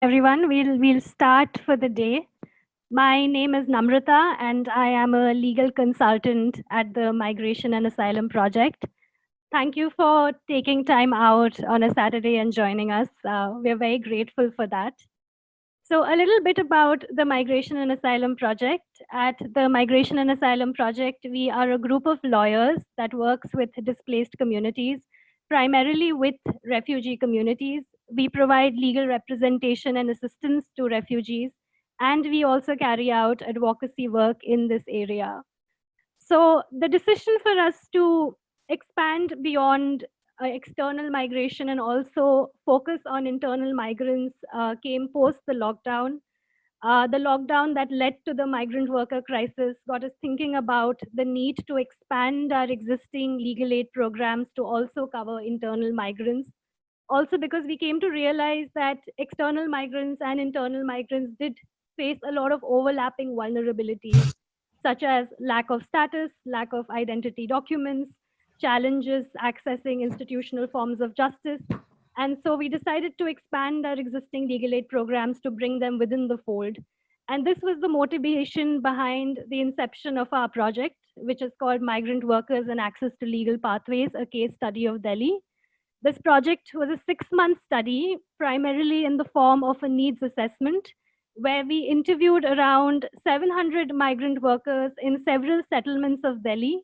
Everyone. We'll start for the day. My name is Namrata, and I am a legal consultant at the Migration and Asylum Project. Thank you for taking time out on a Saturday and joining us. We're very grateful for that. So, a little bit about the Migration and Asylum Project. At the Migration and Asylum Project, we are a group of lawyers that works with displaced communities, primarily with refugee communities. We provide legal representation and assistance to refugees, and we also carry out advocacy work in this area. So the decision for us to expand beyond external migration and also focus on internal migrants came post the lockdown. The lockdown that led to the migrant worker crisis got us thinking about the need to expand our existing legal aid programs to also cover internal migrants. Also, because we came to realize that external migrants and internal migrants did face a lot of overlapping vulnerabilities, such as lack of status, lack of identity documents, challenges accessing institutional forms of justice. And so we decided to expand our existing legal aid programs to bring them within the fold. And this was the motivation behind the inception of our project, which is called Migrant Workers and Access to Legal Pathways, a case study of Delhi. This project was a 6-month study, primarily in the form of a needs assessment, where we interviewed around 700 migrant workers in several settlements of Delhi.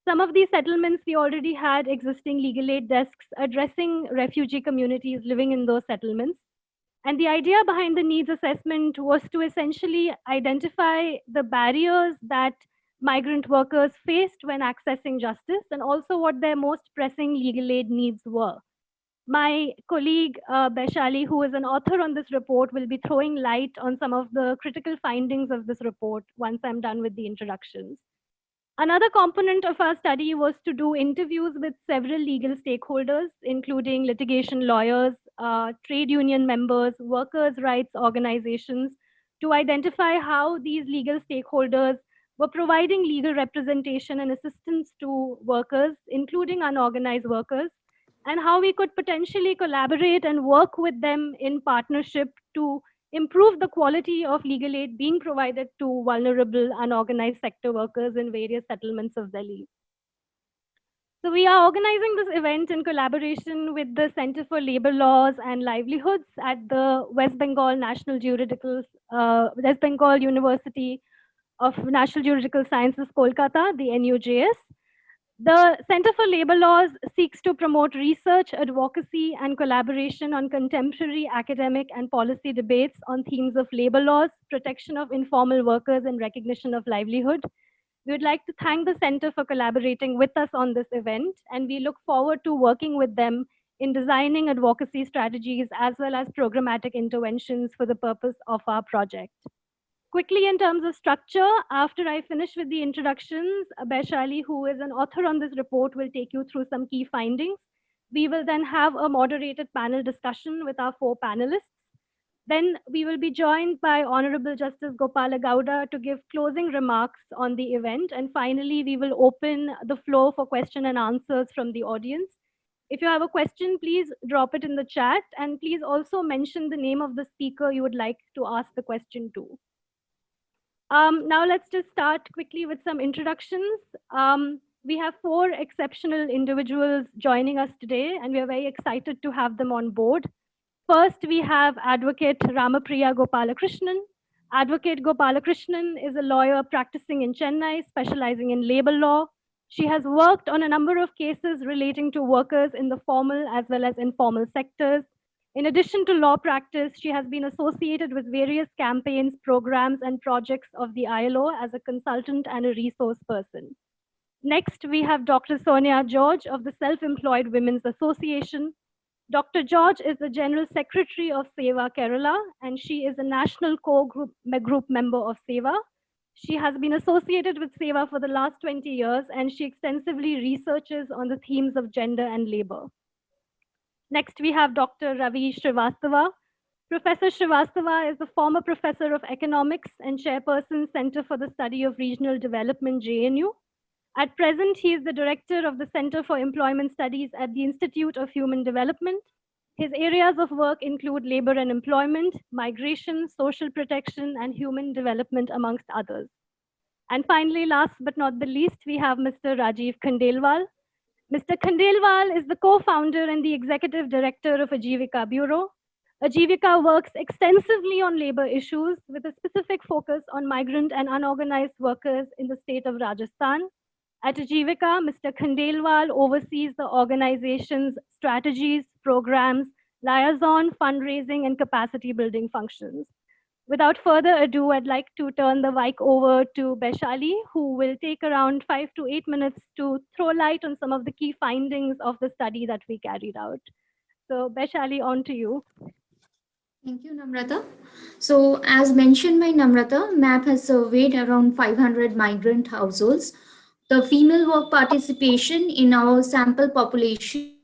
Some of these settlements, we already had existing legal aid desks addressing refugee communities living in those settlements. And the idea behind the needs assessment was to essentially identify the barriers that migrant workers faced when accessing justice and also what their most pressing legal aid needs were. My colleague Baishali, who is an author on this report, will be throwing light on some of the critical findings of this report once I'm done with the introductions. Another component of our study was to do interviews with several legal stakeholders, including litigation lawyers, trade union members, workers' rights organizations, to identify how these legal stakeholders were providing legal representation and assistance to workers, including unorganized workers, and how we could potentially collaborate and work with them in partnership to improve the quality of legal aid being provided to vulnerable unorganized sector workers in various settlements of Delhi. So we are organizing this event in collaboration with the Center for Labor Laws and Livelihoods at the West Bengal University of National Juridical Sciences, Kolkata, the NUJS. The Center for Labor Laws seeks to promote research, advocacy, and collaboration on contemporary academic and policy debates on themes of labor laws, protection of informal workers, and recognition of livelihood. We would like to thank the Center for collaborating with us on this event, and we look forward to working with them in designing advocacy strategies as well as programmatic interventions for the purpose of our project. Quickly, in terms of structure, after I finish with the introductions, Baishali, who is an author on this report, will take you through some key findings. We will then have a moderated panel discussion with our 4 panelists. Then we will be joined by Honorable Justice Gopala Gowda to give closing remarks on the event. And finally, we will open the floor for question and answers from the audience. If you have a question, please drop it in the chat, and please also mention the name of the speaker you would like to ask the question to. Now let's just start quickly with some introductions. We have 4 exceptional individuals joining us today, and we are very excited to have them on board. First, we have Advocate Ramapriya Gopalakrishnan. Advocate Gopalakrishnan is a lawyer practicing in Chennai, specializing in labor law. She has worked on a number of cases relating to workers in the formal as well as informal sectors. In addition to law practice, she has been associated with various campaigns, programs, and projects of the ILO as a consultant and a resource person. Next, we have Dr. Sonia George of the Self-Employed Women's Association. Dr. George is the General Secretary of SEVA Kerala, and she is a national core group member of SEVA. She has been associated with SEVA for the last 20 years, and she extensively researches on the themes of gender and labor. Next, we have Dr. Ravi Srivastava. Professor Srivastava is the former professor of economics and chairperson, Center for the Study of Regional Development, JNU. At present, he is the director of the Center for Employment Studies at the Institute of Human Development. His areas of work include labor and employment, migration, social protection, and human development, amongst others. And finally, last but not the least, we have Mr. Rajiv Khandelwal. Mr. Khandelwal is the co-founder and the executive director of Ajivika Bureau. Ajivika works extensively on labor issues with a specific focus on migrant and unorganized workers in the state of Rajasthan. At Ajivika, Mr. Khandelwal oversees the organization's strategies, programs, liaison, fundraising, and capacity building functions. Without further ado, I'd like to turn the mic over to Baishali, who will take around 5 to 8 minutes to throw light on some of the key findings of the study that we carried out. So, Baishali, on to you. Thank you, Namrata. So, as mentioned by Namrata, MAP has surveyed around 500 migrant households. The female work participation in our sample population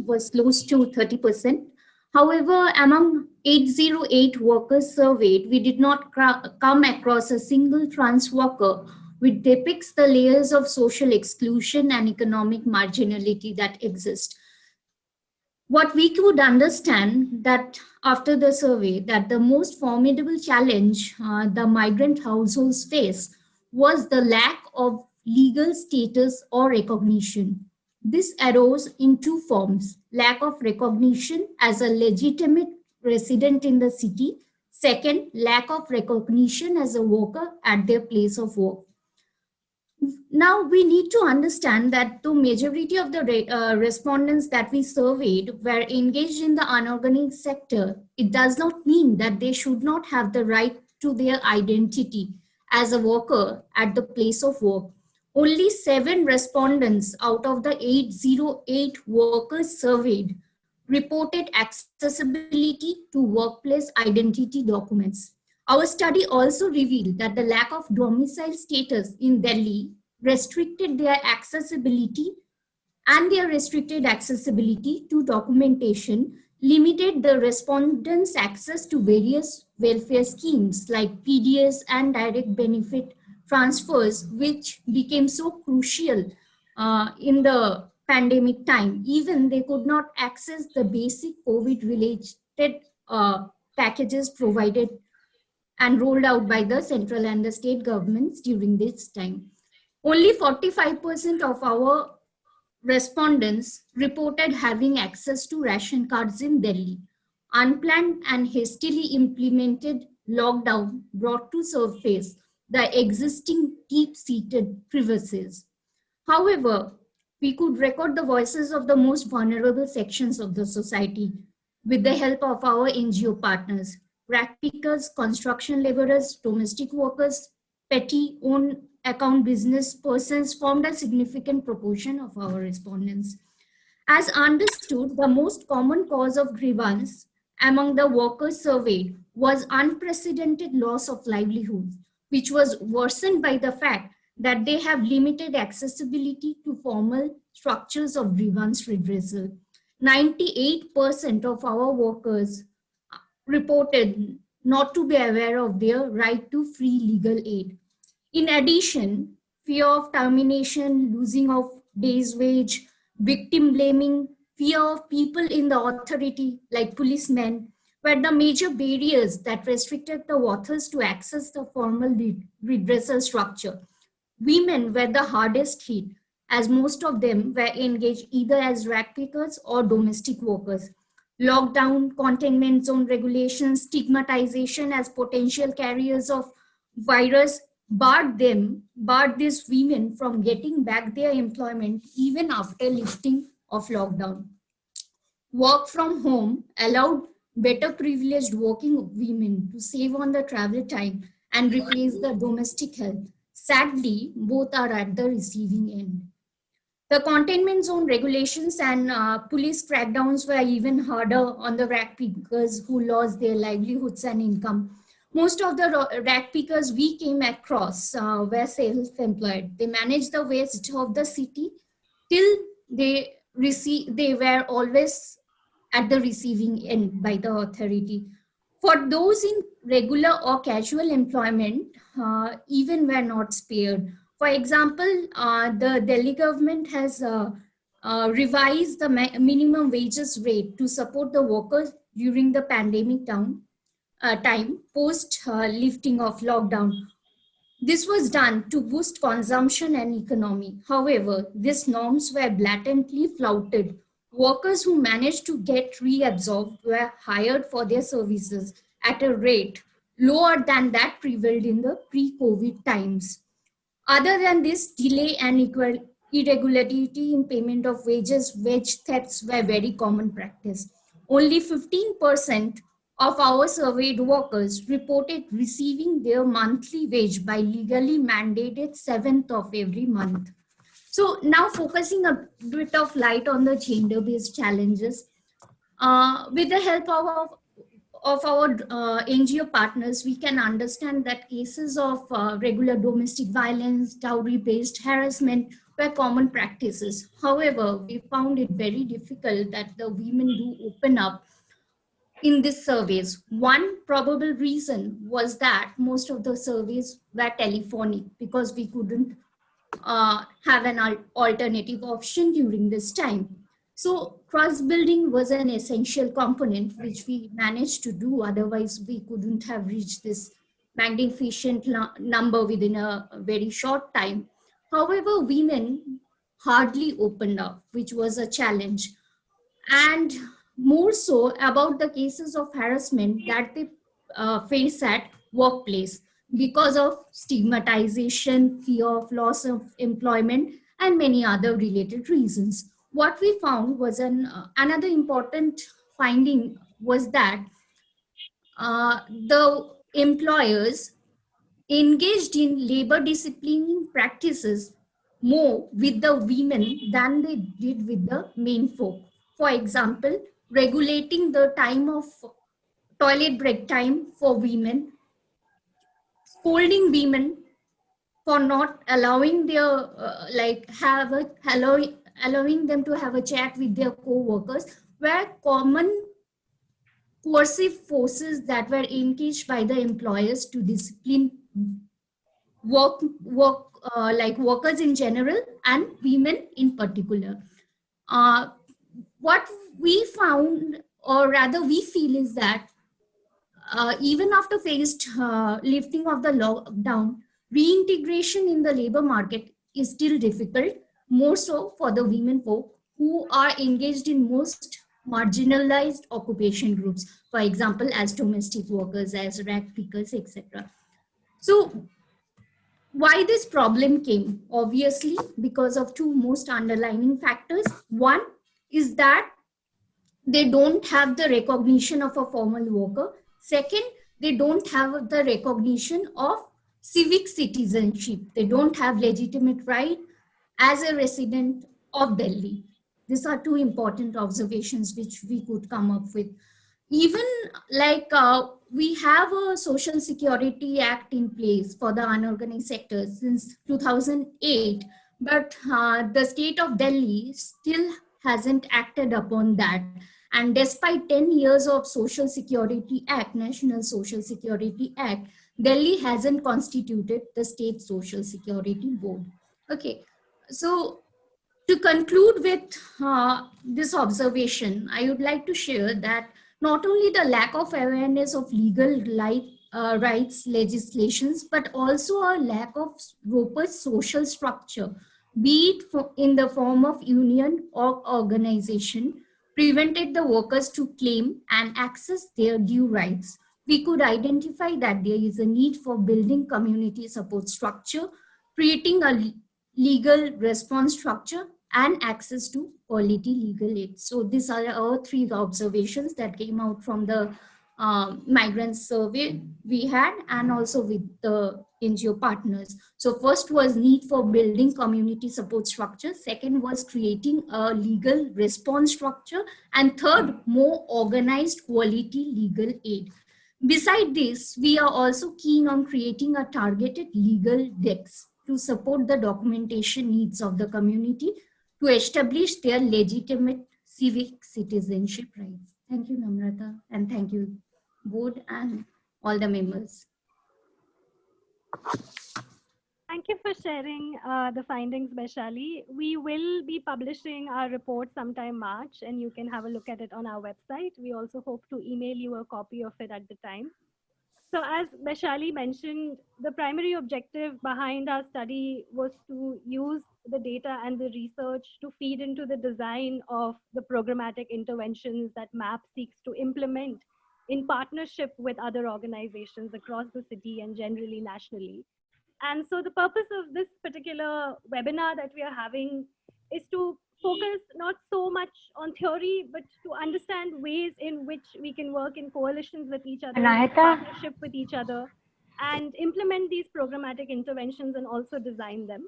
was close to 30%. However, among 808 workers surveyed, we did not come across a single trans worker which depicts the layers of social exclusion and economic marginality that exist. What we could understand that after the survey, that the most formidable challenge the migrant households face was the lack of legal status or recognition. This arose in two forms: lack of recognition as a legitimate resident in the city; second, lack of recognition as a worker at their place of work. Now we need to understand that the majority of the respondents that we surveyed were engaged in the unorganized sector. It does not mean that they should not have the right to their identity as a worker at the place of work. Only 7 respondents out of the 808 workers surveyed reported accessibility to workplace identity documents. Our study also revealed that the lack of domicile status in Delhi restricted their accessibility, and their restricted accessibility to documentation limited the respondents' access to various welfare schemes like PDS and direct benefit transfers, which became so crucial in the pandemic time. Even they could not access the basic COVID-related packages provided and rolled out by the central and the state governments during this time. Only 45% of our respondents reported having access to ration cards in Delhi. Unplanned and hastily implemented lockdown brought to surface the existing deep-seated crevices. However, we could record the voices of the most vulnerable sections of the society with the help of our NGO partners: rag pickers, construction laborers, domestic workers, petty own account business persons formed a significant proportion of our respondents. As understood, the most common cause of grievance among the workers surveyed was unprecedented loss of livelihood, which was worsened by the fact that they have limited accessibility to formal structures of grievance redressal. 98% of our workers reported not to be aware of their right to free legal aid. In addition, fear of termination, losing of day's wage, victim blaming, fear of people in the authority like policemen were the major barriers that restricted the authors to access the formal redressal structure. Women were the hardest hit, as most of them were engaged either as rag pickers or domestic workers. Lockdown, containment zone regulations, stigmatization as potential carriers of virus barred these women from getting back their employment even after lifting of lockdown. Work from home allowed better privileged working women to save on the travel time and replace the domestic help. Sadly, both are at the receiving end. The containment zone regulations and police crackdowns were even harder on the rag pickers who lost their livelihoods and income. Most of the rag pickers we came across were self-employed. They managed the waste of the city till they were always at the receiving end by the authority. For those in regular or casual employment, even were not spared. For example, the Delhi government has revise the minimum wages rate to support the workers during the pandemic time post lifting of lockdown. This was done to boost consumption and economy. However, these norms were blatantly flouted. Workers who managed to get reabsorbed were hired for their services at a rate lower than that prevailed in the pre-COVID times. Other than this, delay and irregularity in payment of wages, wage thefts were very common practice. Only 15% of our surveyed workers reported receiving their monthly wage by legally mandated 7th of every month. So now focusing a bit of light on the gender-based challenges. With the help of our NGO partners, we can understand that cases of regular domestic violence, dowry-based harassment were common practices. However, we found it very difficult that the women do open up in these surveys. One probable reason was that most of the surveys were telephonic because we couldn't have an alternative option during this time. So trust building was an essential component which we managed to do. Otherwise, we couldn't have reached this magnificent number within a very short time. However, women hardly opened up, which was a challenge. And more so about the cases of harassment that they face at workplace because of stigmatization, fear of loss of employment, and many other related reasons. What we found was another important finding was that the employers engaged in labor disciplining practices more with the women than they did with the men folk. For example, regulating the time of toilet break time for women, scolding women for not allowing their allowing them to have a chat with their co-workers were common coercive forces that were engaged by the employers to discipline like workers in general and women in particular. What we found, or rather we feel, is that even after phased lifting of the lockdown, reintegration in the labor market is still difficult, more so for the women folk who are engaged in most marginalized occupation groups, for example, as domestic workers, as rag pickers, etc. So why this problem came? Obviously, because of two most underlying factors. One is that they don't have the recognition of a formal worker. Second, they don't have the recognition of civic citizenship. They don't have legitimate right as a resident of Delhi. These are two important observations which we could come up with. Even like we have a social security act in place for the unorganized sector since 2008, but the state of Delhi still hasn't acted upon that. And despite 10 years of social security act, national social security act, Delhi hasn't constituted the state social security board. Okay, so to conclude with this observation, I would like to share that not only the lack of awareness of legal rights legislations, but also a lack of robust social structure, be it in the form of union or organization, prevented the workers to claim and access their due rights. We could identify that there is a need for building community support structure, creating a legal response structure, and access to quality legal aid. So these are our three observations that came out from the migrant survey we had, and also with the NGO partners. So first was need for building community support structure. Second was creating a legal response structure. And third, more organized quality legal aid. Beside this, we are also keen on creating a targeted legal desk to support the documentation needs of the community to establish their legitimate civic citizenship rights. Thank you, Namrata, and thank you, board and all the members. Thank you for sharing the findings, Vaishali. We will be publishing our report sometime March, and you can have a look at it on our website. We also hope to email you a copy of it at the time. So as Vaishali mentioned, the primary objective behind our study was to use the data and the research to feed into the design of the programmatic interventions that MAP seeks to implement in partnership with other organizations across the city and generally nationally. And so the purpose of this particular webinar that we are having is to focus not so much on theory, but to understand ways in which we can work in coalitions with each other, in partnership with each other, and implement these programmatic interventions and also design them.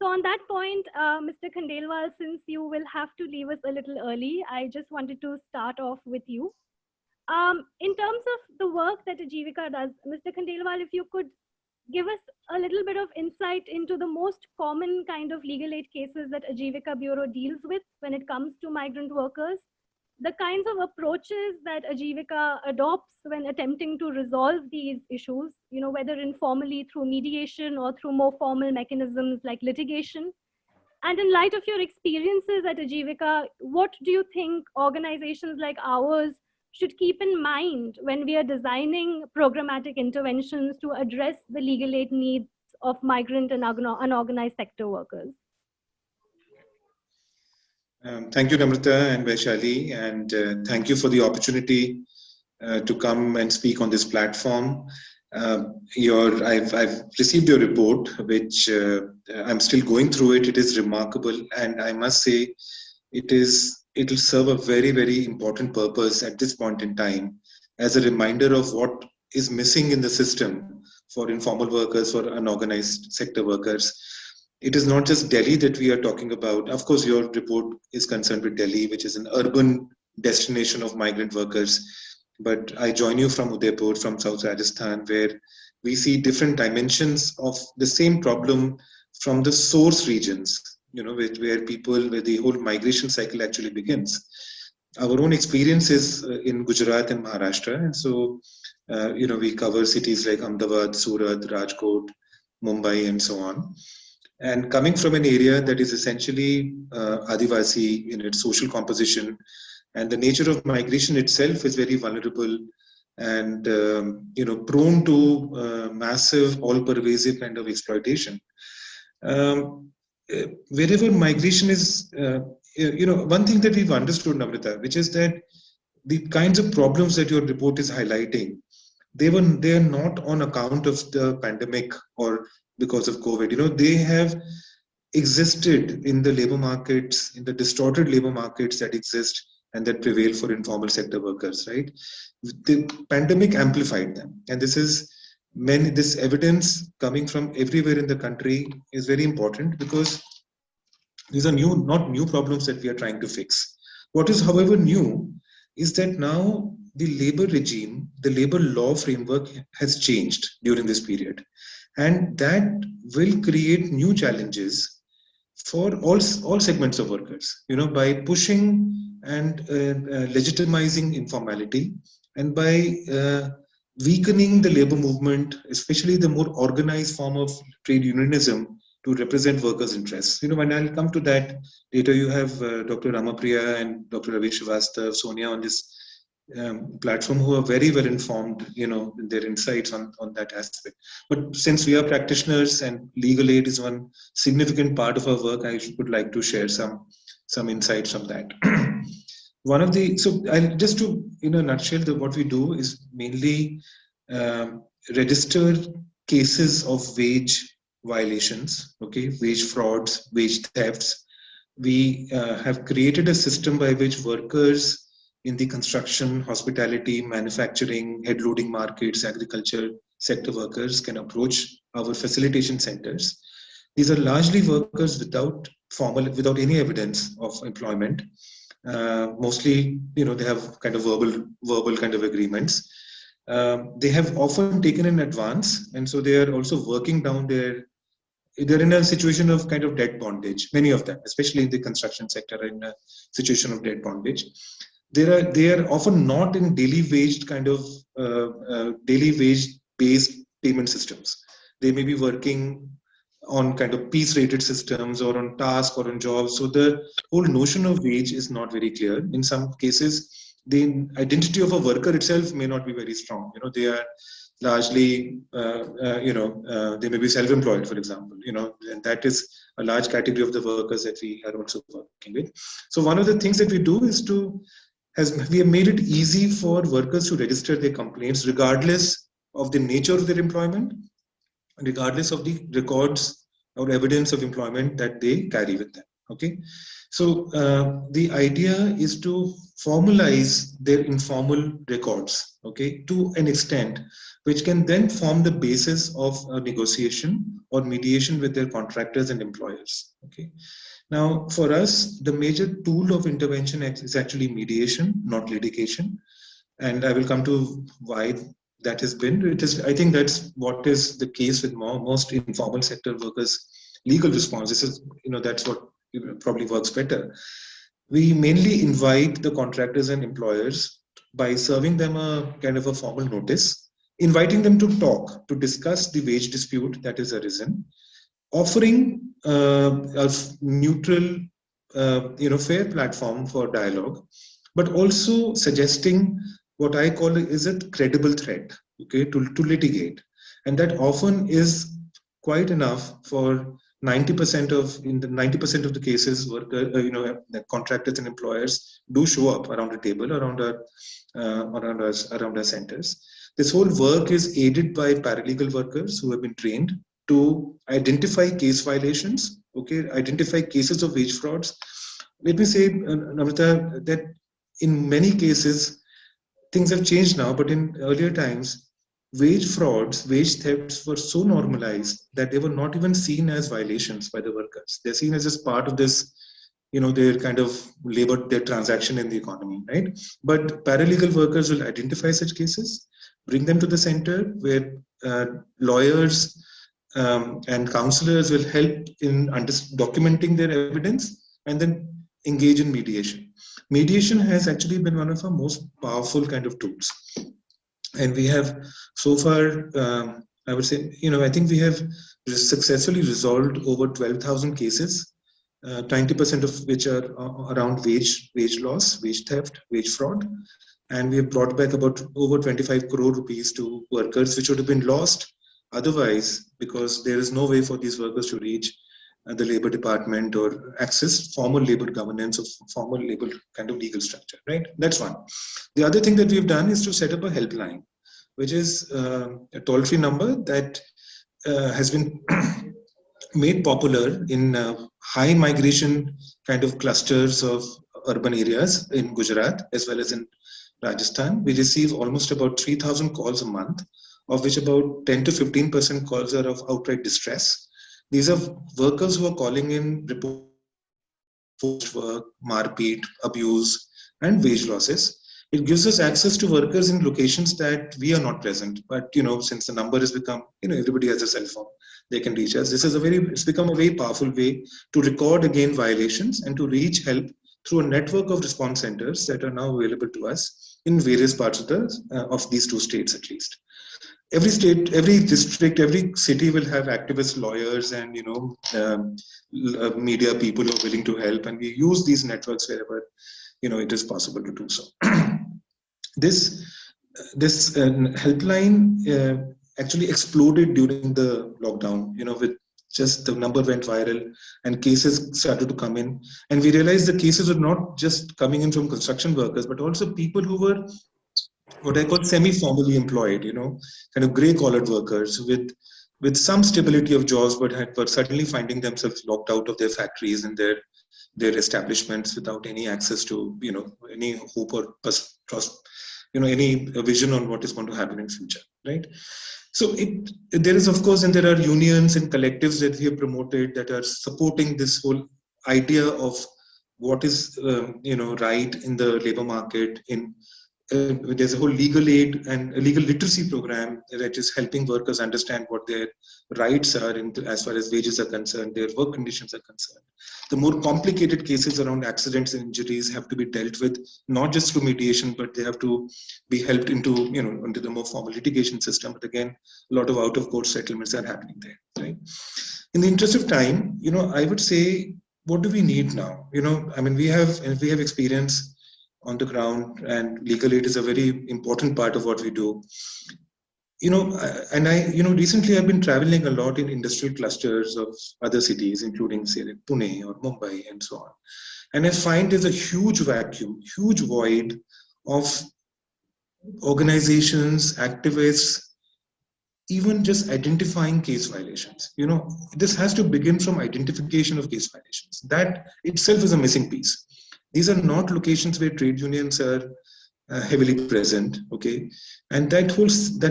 So on that point, Mr. Khandelwal, since you will have to leave us a little early, I just wanted to start off with you. In terms of the work that Ajivika does, Mr. Khandelwal, if you could give us a little bit of insight into the most common kind of legal aid cases that Ajivika Bureau deals with when it comes to migrant workers, the kinds of approaches that Ajivika adopts when attempting to resolve these issues, you know, whether informally through mediation or through more formal mechanisms like litigation. And in light of your experiences at Ajivika, what do you think organizations like ours should keep in mind when we are designing programmatic interventions to address the legal aid needs of migrant and unorganized sector workers? Thank you, Namrata and Vaishali, and thank you for the opportunity to come and speak on this platform. I've received your report, which I'm still going through it. It is remarkable, and I must say, it'll serve a very, very important purpose at this point in time as a reminder of what is missing in the system for informal workers, for unorganized sector workers. It is not just Delhi that we are talking about. Of course, your report is concerned with Delhi, which is an urban destination of migrant workers. But I join you from Udaipur, from South Rajasthan, where we see different dimensions of the same problem from the source regions, you know, where the whole migration cycle actually begins. Our own experience is in Gujarat and Maharashtra. And so, you know, we cover cities like Ahmedabad, Surat, Rajkot, Mumbai, and so on. And coming from an area that is essentially Adivasi in its social composition, and the nature of migration itself is very vulnerable and you know, prone to massive, all-pervasive kind of exploitation. Wherever migration is, you know, one thing that we've understood, Namrata, which is that the kinds of problems that your report is highlighting, they are not on account of the pandemic or because of COVID. You know, they have existed in the labor markets, in the distorted labor markets that exist and that prevail for informal sector workers, right? The pandemic amplified them. And this evidence coming from everywhere in the country is very important because these are not new problems that we are trying to fix. What is, however, new is that now the labor regime, the labor law framework has changed during this period. And that will create new challenges for all segments of workers, you know, by pushing and legitimizing informality and by weakening the labor movement, especially the more organized form of trade unionism to represent workers' interests. You know, when I'll come to that later, you have Dr. Ramapriya and Dr. Ravi Srivastav, Sonia on this platform who are very well informed, you know, in their insights on that aspect. But since we are practitioners and legal aid is one significant part of our work, I would like to share some insights on that. Just to, in a nutshell, what we do is mainly register cases of wage violations, okay, wage frauds, wage thefts. We have created a system by which workers in the construction, hospitality, manufacturing, head loading markets, agriculture sector workers can approach our facilitation centers. These are largely workers without any evidence of employment. Mostly, you know, they have kind of verbal kind of agreements. They have often taken in advance, and so they are also working down they're in a situation of kind of debt bondage. Many of them, especially in the construction sector, are in a situation of debt bondage. They are often not in daily wage based payment systems. They may be working on kind of piece rated systems or on task or on jobs. So the whole notion of wage is not very clear. In some cases, the identity of a worker itself may not be very strong. They are largely, they may be self-employed, for example, and that is a large category of the workers that we are also working with. So one of the things that we do is we have made it easy for workers to register their complaints regardless of the nature of their employment, regardless of the records or evidence of employment that they carry with them. Okay, so the idea is to formalize their informal records, okay, to an extent which can then form the basis of a negotiation or mediation with their contractors and employers. Okay, now for us, the major tool of intervention is actually mediation, not litigation, and I will come to why that has been. I think that's what is the case with most informal sector workers' legal response. This is, that's what probably works better. We mainly invite the contractors and employers by serving them a kind of a formal notice, inviting them to talk, to discuss the wage dispute that is arisen, offering a neutral, fair platform for dialogue, but also suggesting what I call is a credible threat, okay, to litigate. And that often is quite enough for 90% of the cases, the contractors and employers do show up around the table, around our centers. This whole work is aided by paralegal workers who have been trained to identify case violations, okay, identify cases of wage frauds. Let me say, Namrata, that in many cases, things have changed now, but in earlier times, wage frauds, wage thefts were so normalized that they were not even seen as violations by the workers. They're seen as just part of this, their kind of labor, their transaction in the economy, right? But paralegal workers will identify such cases, bring them to the center where lawyers and counselors will help in documenting their evidence and then engage in mediation. Mediation has actually been one of our most powerful kind of tools. And we have so far, I would say, I think we have successfully resolved over 12,000 cases, 90% of which are around wage loss, wage theft, wage fraud. And we have brought back about over 25 crore rupees to workers, which would have been lost otherwise, because there is no way for these workers to reach the labor department or access formal labor governance or formal labor kind of legal structure, right? That's one. The other thing that we've done is to set up a helpline, which is a toll-free number that has been made popular in high migration kind of clusters of urban areas in Gujarat as well as in Rajasthan. We receive almost about 3,000 calls a month, of which about 10 to 15% calls are of outright distress. These are workers who are calling in report forced work, marpeat, abuse, and wage losses. It gives us access to workers in locations that we are not present. But since the number has become, everybody has a cell phone, they can reach us. It's become a very powerful way to record again violations and to reach help through a network of response centers that are now available to us in various parts of these two states at least. Every state, every district, every city will have activist lawyers and media people who are willing to help, and we use these networks wherever it is possible to do so. This helpline actually exploded during the lockdown. With just the number went viral and cases started to come in, and we realized the cases were not just coming in from construction workers, but also people who were what I call semi-formally employed, kind of grey-collared workers with some stability of jobs, but were suddenly finding themselves locked out of their factories and their establishments without any access to, any hope or trust, any vision on what is going to happen in future, right? So there is, of course, and there are unions and collectives that we have promoted that are supporting this whole idea of what is, right in the labor market, in there's a whole legal aid and a legal literacy program that is helping workers understand what their rights are as far as wages are concerned, their work conditions are concerned. The more complicated cases around accidents and injuries have to be dealt with, not just through mediation, but they have to be helped into, into the more formal litigation system. But again, a lot of out-of-court settlements are happening there, right? In the interest of time, I would say, what do we need now? I mean, we have experience on the ground, and legal aid is a very important part of what we do. Recently I've been traveling a lot in industrial clusters of other cities, including, say, like Pune or Mumbai and so on. And I find there's a huge vacuum, huge void of organizations, activists, even just identifying case violations. This has to begin from identification of case violations. That itself is a missing piece. These are not locations where trade unions are heavily present, okay? And that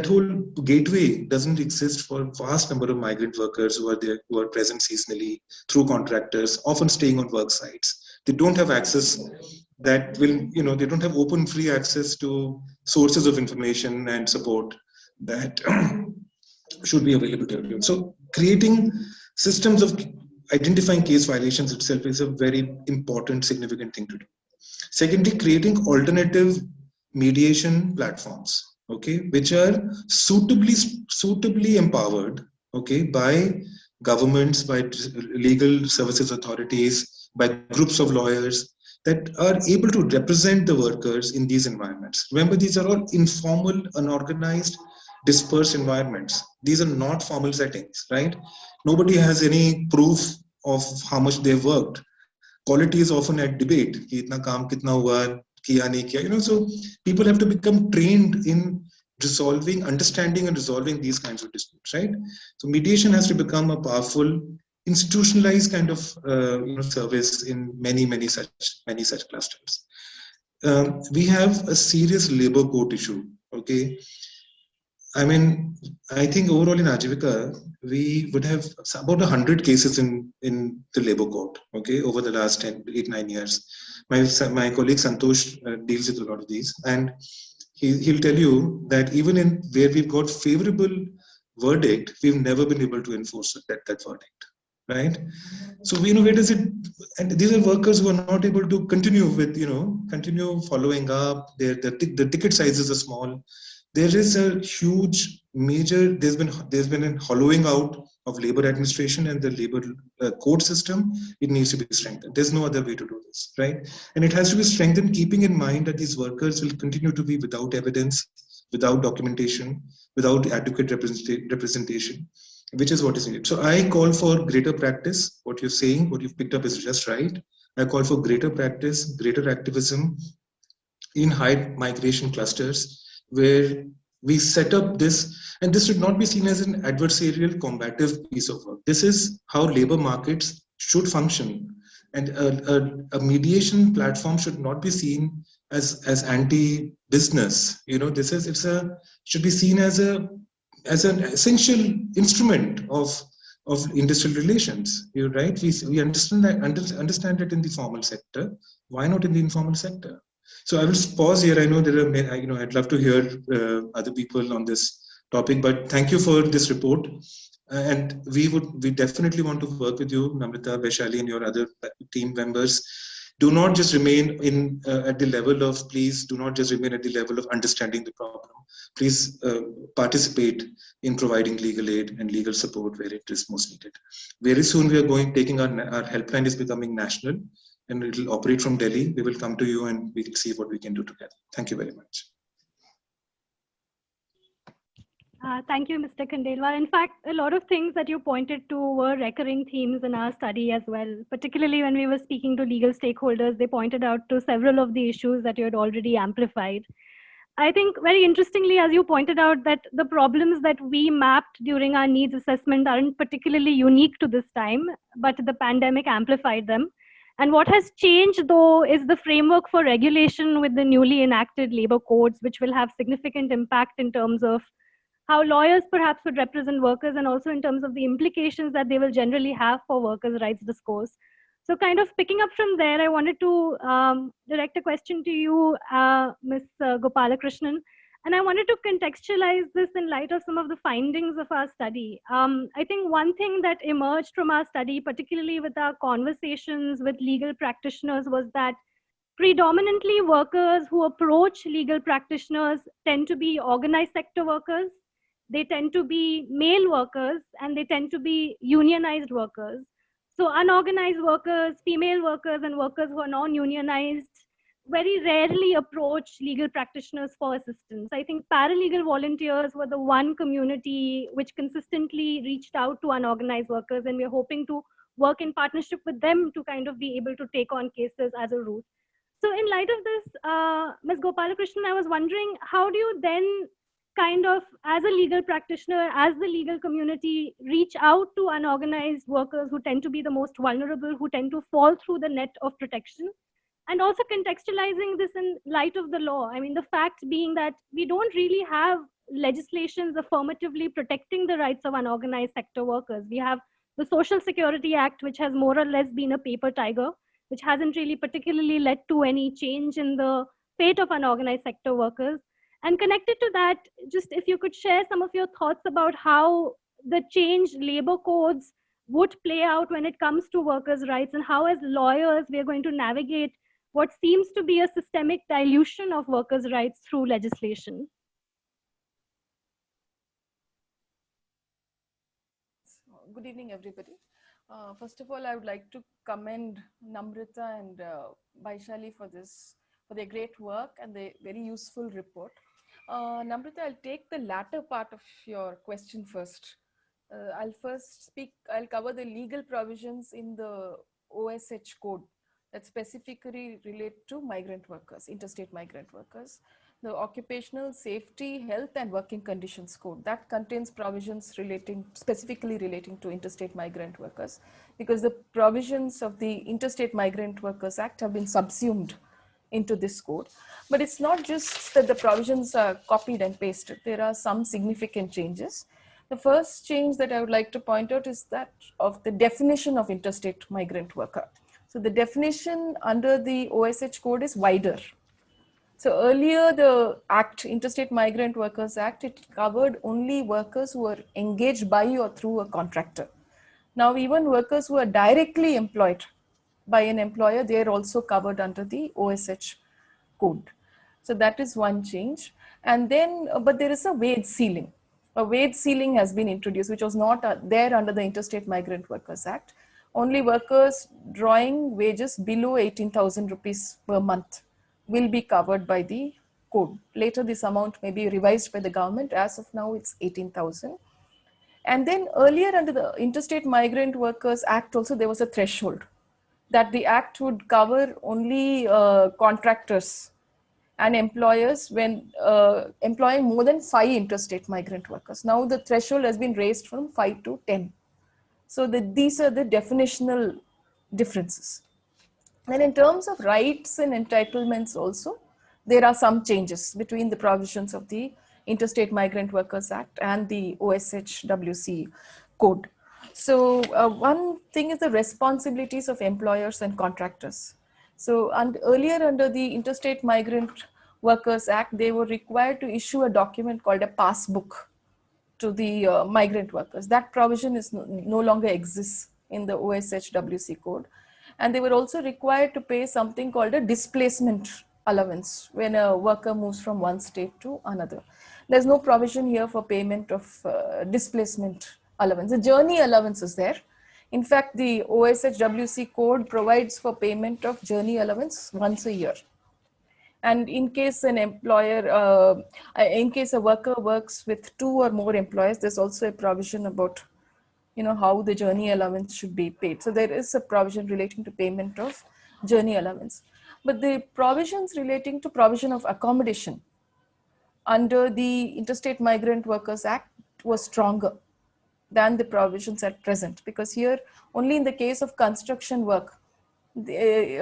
whole gateway doesn't exist for a vast number of migrant workers who are present seasonally through contractors, often staying on work sites. They don't have access that will, they don't have open, free access to sources of information and support that should be available to everyone. So creating systems of identifying case violations itself is a very important, significant thing to do. Secondly, creating alternative mediation platforms, okay, which are suitably empowered, okay, by governments, by legal services authorities, by groups of lawyers that are able to represent the workers in these environments. Remember, these are all informal, unorganized, dispersed environments. These are not formal settings, right? Nobody has any proof of how much they've worked. Quality is often at debate. Ki itna kaam kitna hua, kiya nahi kiya. So people have to become trained in understanding and resolving these kinds of disputes, right? So mediation has to become a powerful, institutionalized kind of service in many such clusters. We have a serious labor court issue, okay? I mean, I think overall in Ajivika, we would have about 100 cases in the labor court, okay, over the last 8-9 years. My colleague Santosh deals with a lot of these, and he'll tell you that even in where we've got favorable verdict, we've never been able to enforce that verdict, right? So where does it? And these are workers who are not able to continue with continue following up. The ticket sizes are small. There is a huge major, there's been a hollowing out of labor administration and the labor court system. It needs to be strengthened. There's no other way to do this, right? And it has to be strengthened, keeping in mind that these workers will continue to be without evidence, without documentation, without adequate representation, which is what is needed. So I call for greater practice. What you're saying, what you've picked up is just right. I call for greater practice, greater activism in high migration clusters, where we set up this, and this should not be seen as an adversarial, combative piece of work. This is how labor markets should function, and a mediation platform should not be seen as anti-business. Should be seen as an essential instrument of industrial relations. You're right. We understand that in the formal sector. Why not in the informal sector? So I will pause here. I know there are many, I'd love to hear other people on this topic, but thank you for this report. And we definitely want to work with you, Namrata, Vaishali, and your other team members. Do not just remain at the level of, please do not just remain at the level of understanding the problem. Please participate in providing legal aid and legal support where it is most needed. Very soon we are taking our helpline is becoming national, and it will operate from Delhi. We will come to you and we will see what we can do together. Thank you very much. Thank you, Mr. Khandelwal. In fact, a lot of things that you pointed to were recurring themes in our study as well. Particularly when we were speaking to legal stakeholders, they pointed out to several of the issues that you had already amplified. I think very interestingly, as you pointed out, that the problems that we mapped during our needs assessment aren't particularly unique to this time, but the pandemic amplified them. And what has changed, though, is the framework for regulation with the newly enacted labor codes, which will have significant impact in terms of how lawyers perhaps would represent workers, and also in terms of the implications that they will generally have for workers' rights discourse. So kind of picking up from there, I wanted to direct a question to you, Ms. Gopalakrishnan. And I wanted to contextualize this in light of some of the findings of our study. I think one thing that emerged from our study, particularly with our conversations with legal practitioners, was that predominantly workers who approach legal practitioners tend to be organized sector workers. They tend to be male workers, and they tend to be unionized workers. So unorganized workers, female workers, and workers who are non-unionized very rarely approach legal practitioners for assistance. I think paralegal volunteers were the one community which consistently reached out to unorganized workers, and we're hoping to work in partnership with them to kind of be able to take on cases as a route. So in light of this, Ms. Gopalakrishnan, I was wondering, how do you then kind of, as a legal practitioner, as the legal community, reach out to unorganized workers who tend to be the most vulnerable, who tend to fall through the net of protection? And also contextualizing this in light of the law. I mean, the fact being that we don't really have legislations affirmatively protecting the rights of unorganized sector workers. We have the Social Security Act, which has more or less been a paper tiger, which hasn't really particularly led to any change in the fate of unorganized sector workers. And connected to that, just if you could share some of your thoughts about how the changed labor codes would play out when it comes to workers' rights, and how as lawyers we are going to navigate what seems to be a systemic dilution of workers' rights through legislation. Good evening, everybody. First of all, I would like to commend Namrata and Baishali for their great work and the very useful report. Namrata, I'll take the latter part of your question first. I'll cover the legal provisions in the OSH code that specifically relate to migrant workers, interstate migrant workers. The Occupational Safety, Health and Working Conditions Code that contains provisions specifically relating to interstate migrant workers, because the provisions of the Interstate Migrant Workers Act have been subsumed into this code. But it's not just that the provisions are copied and pasted. There are some significant changes. The first change that I would like to point out is that of the definition of interstate migrant worker. So the definition under the OSH code is wider. So earlier the Act, Interstate Migrant Workers Act, it covered only workers who were engaged by or through a contractor. Now even workers who are directly employed by an employer, they are also covered under the OSH code. So that is one change. And then, but there is a wage ceiling. A wage ceiling has been introduced, which was not there under the Interstate Migrant Workers Act. Only workers drawing wages below 18,000 rupees per month will be covered by the code. Later, this amount may be revised by the government. As of now, it's 18,000. And then earlier under the Interstate Migrant Workers Act also, there was a threshold that the act would cover only contractors and employers when employing more than 5 interstate migrant workers. Now the threshold has been raised from 5 to 10. So these are the definitional differences. And in terms of rights and entitlements also, there are some changes between the provisions of the Interstate Migrant Workers Act and the OSHWC code. So one thing is the responsibilities of employers and contractors. So earlier under the Interstate Migrant Workers Act, they were required to issue a document called a passbook to the migrant workers. That provision is no longer exists in the OSHWC code. And they were also required to pay something called a displacement allowance when a worker moves from one state to another. There's no provision here for payment of displacement allowance. The journey allowance is there. In fact, the OSHWC code provides for payment of journey allowance once a year. And in case an employer, in case a worker works with 2 or more employers, there's also a provision about how the journey allowance should be paid. So there is a provision relating to payment of journey allowance. But the provisions relating to provision of accommodation under the Interstate Migrant Workers Act was stronger than the provisions at present, because here only in the case of construction work, the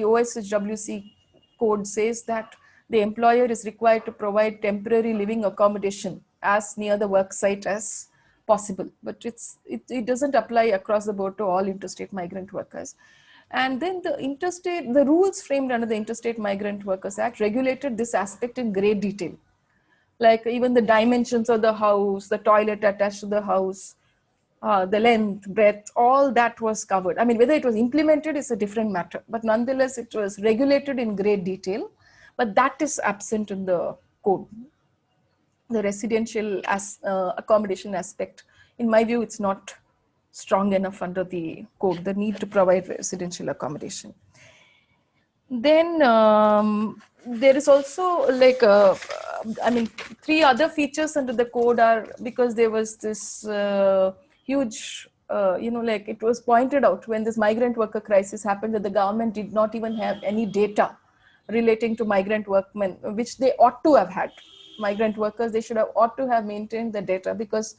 OSHWC code says that the employer is required to provide temporary living accommodation as near the work site as possible, but it doesn't apply across the board to all interstate migrant workers. And then the rules framed under the Interstate Migrant Workers Act regulated this aspect in great detail. Like even the dimensions of the house, the toilet attached to the house, the length, breadth, all that was covered. I mean, whether it was implemented is a different matter, but nonetheless, it was regulated in great detail, but that is absent in the code. The residential accommodation aspect, in my view, it's not strong enough under the code, the need to provide residential accommodation. Then there is also like, I mean, 3 other features under the code are because there was this huge, like it was pointed out when this migrant worker crisis happened that the government did not even have any data relating to migrant workmen, which they ought to have had. Migrant workers, they ought to have maintained the data because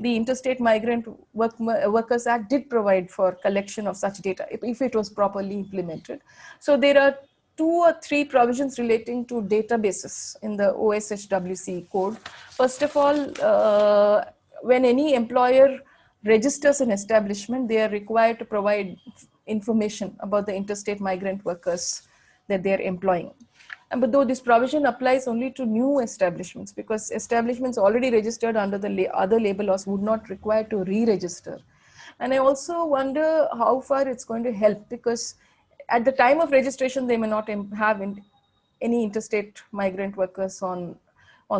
the Interstate Migrant Workers Act did provide for collection of such data if it was properly implemented. So there are 2 or 3 provisions relating to databases in the OSHWC code. First of all, when any employer registers an establishment, they are required to provide information about the interstate migrant workers that they are employing. But though this provision applies only to new establishments, because establishments already registered under the other labor laws would not require to re-register. And I also wonder how far it's going to help, because at the time of registration, they may not have any interstate migrant workers on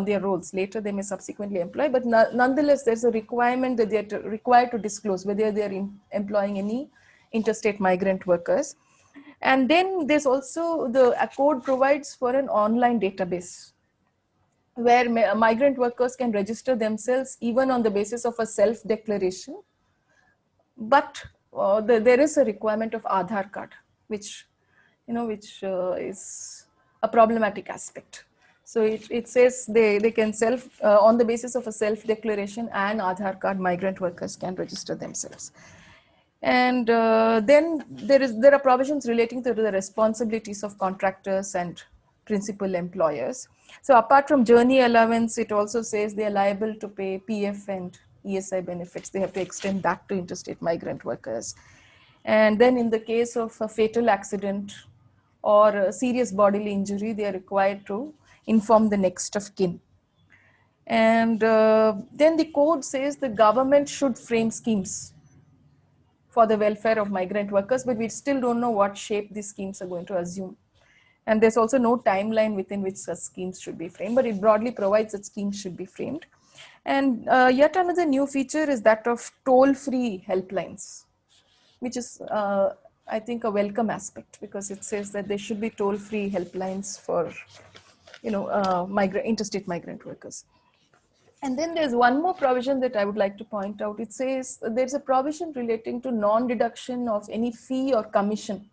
their rolls. Later, they may subsequently employ, but nonetheless, there's a requirement that they're required to disclose whether they're employing any interstate migrant workers. And then there's also the code provides for an online database where migrant workers can register themselves even on the basis of a self-declaration. But there is a requirement of Aadhaar card, which is a problematic aspect. So it says they can on the basis of a self-declaration and Aadhaar card, migrant workers can register themselves. And then there are provisions relating to the responsibilities of contractors and principal employers. So apart from journey allowance, it also says they are liable to pay PF and ESI benefits. They have to extend that to interstate migrant workers. And then in the case of a fatal accident or a serious bodily injury, they are required to inform the next of kin. And then the code says the government should frame schemes for the welfare of migrant workers, but we still don't know what shape these schemes are going to assume. And there's also no timeline within which such schemes should be framed, but it broadly provides that schemes should be framed. And yet another new feature is that of toll-free helplines, which is, I think, a welcome aspect, because it says that there should be toll-free helplines for, interstate migrant workers. And then there's one more provision that I would like to point out. It says there's a provision relating to non-deduction of any fee or commission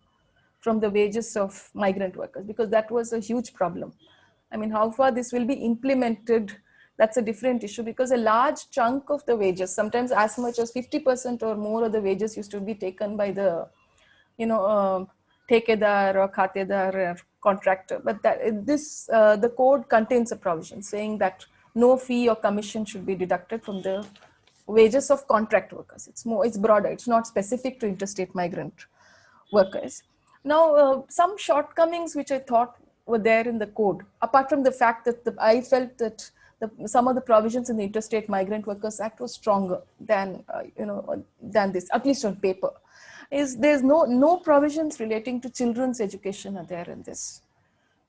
from the wages of migrant workers, because that was a huge problem. I mean, how far this will be implemented, that's a different issue, because a large chunk of the wages, sometimes as much as 50% or more of the wages used to be taken by the, thekedar or khatedar or contractor. But the code contains a provision saying that no fee or commission should be deducted from the wages of contract workers. It's broader. It's not specific to interstate migrant workers. Now, some shortcomings which I thought were there in the code, apart from the fact that I felt that some of the provisions in the Interstate Migrant Workers Act was stronger than than this, at least on paper. There's no provisions relating to children's education are there in this,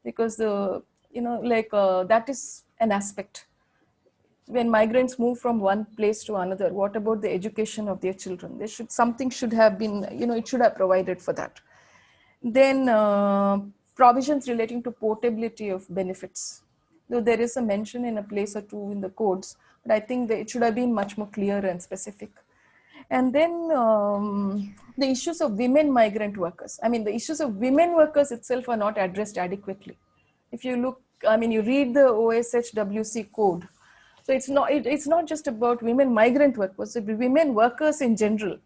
because that is an aspect. When migrants move from one place to another, what about the education of their children? Something should have been, it should have provided for that. Then provisions relating to portability of benefits. Though there is a mention in a place or two in the codes, but I think that it should have been much more clear and specific. And then the issues of women migrant workers. I mean, the issues of women workers itself are not addressed adequately. If you look, you read the OSHWC code. So it's not just about women migrant workers, it's women workers in general.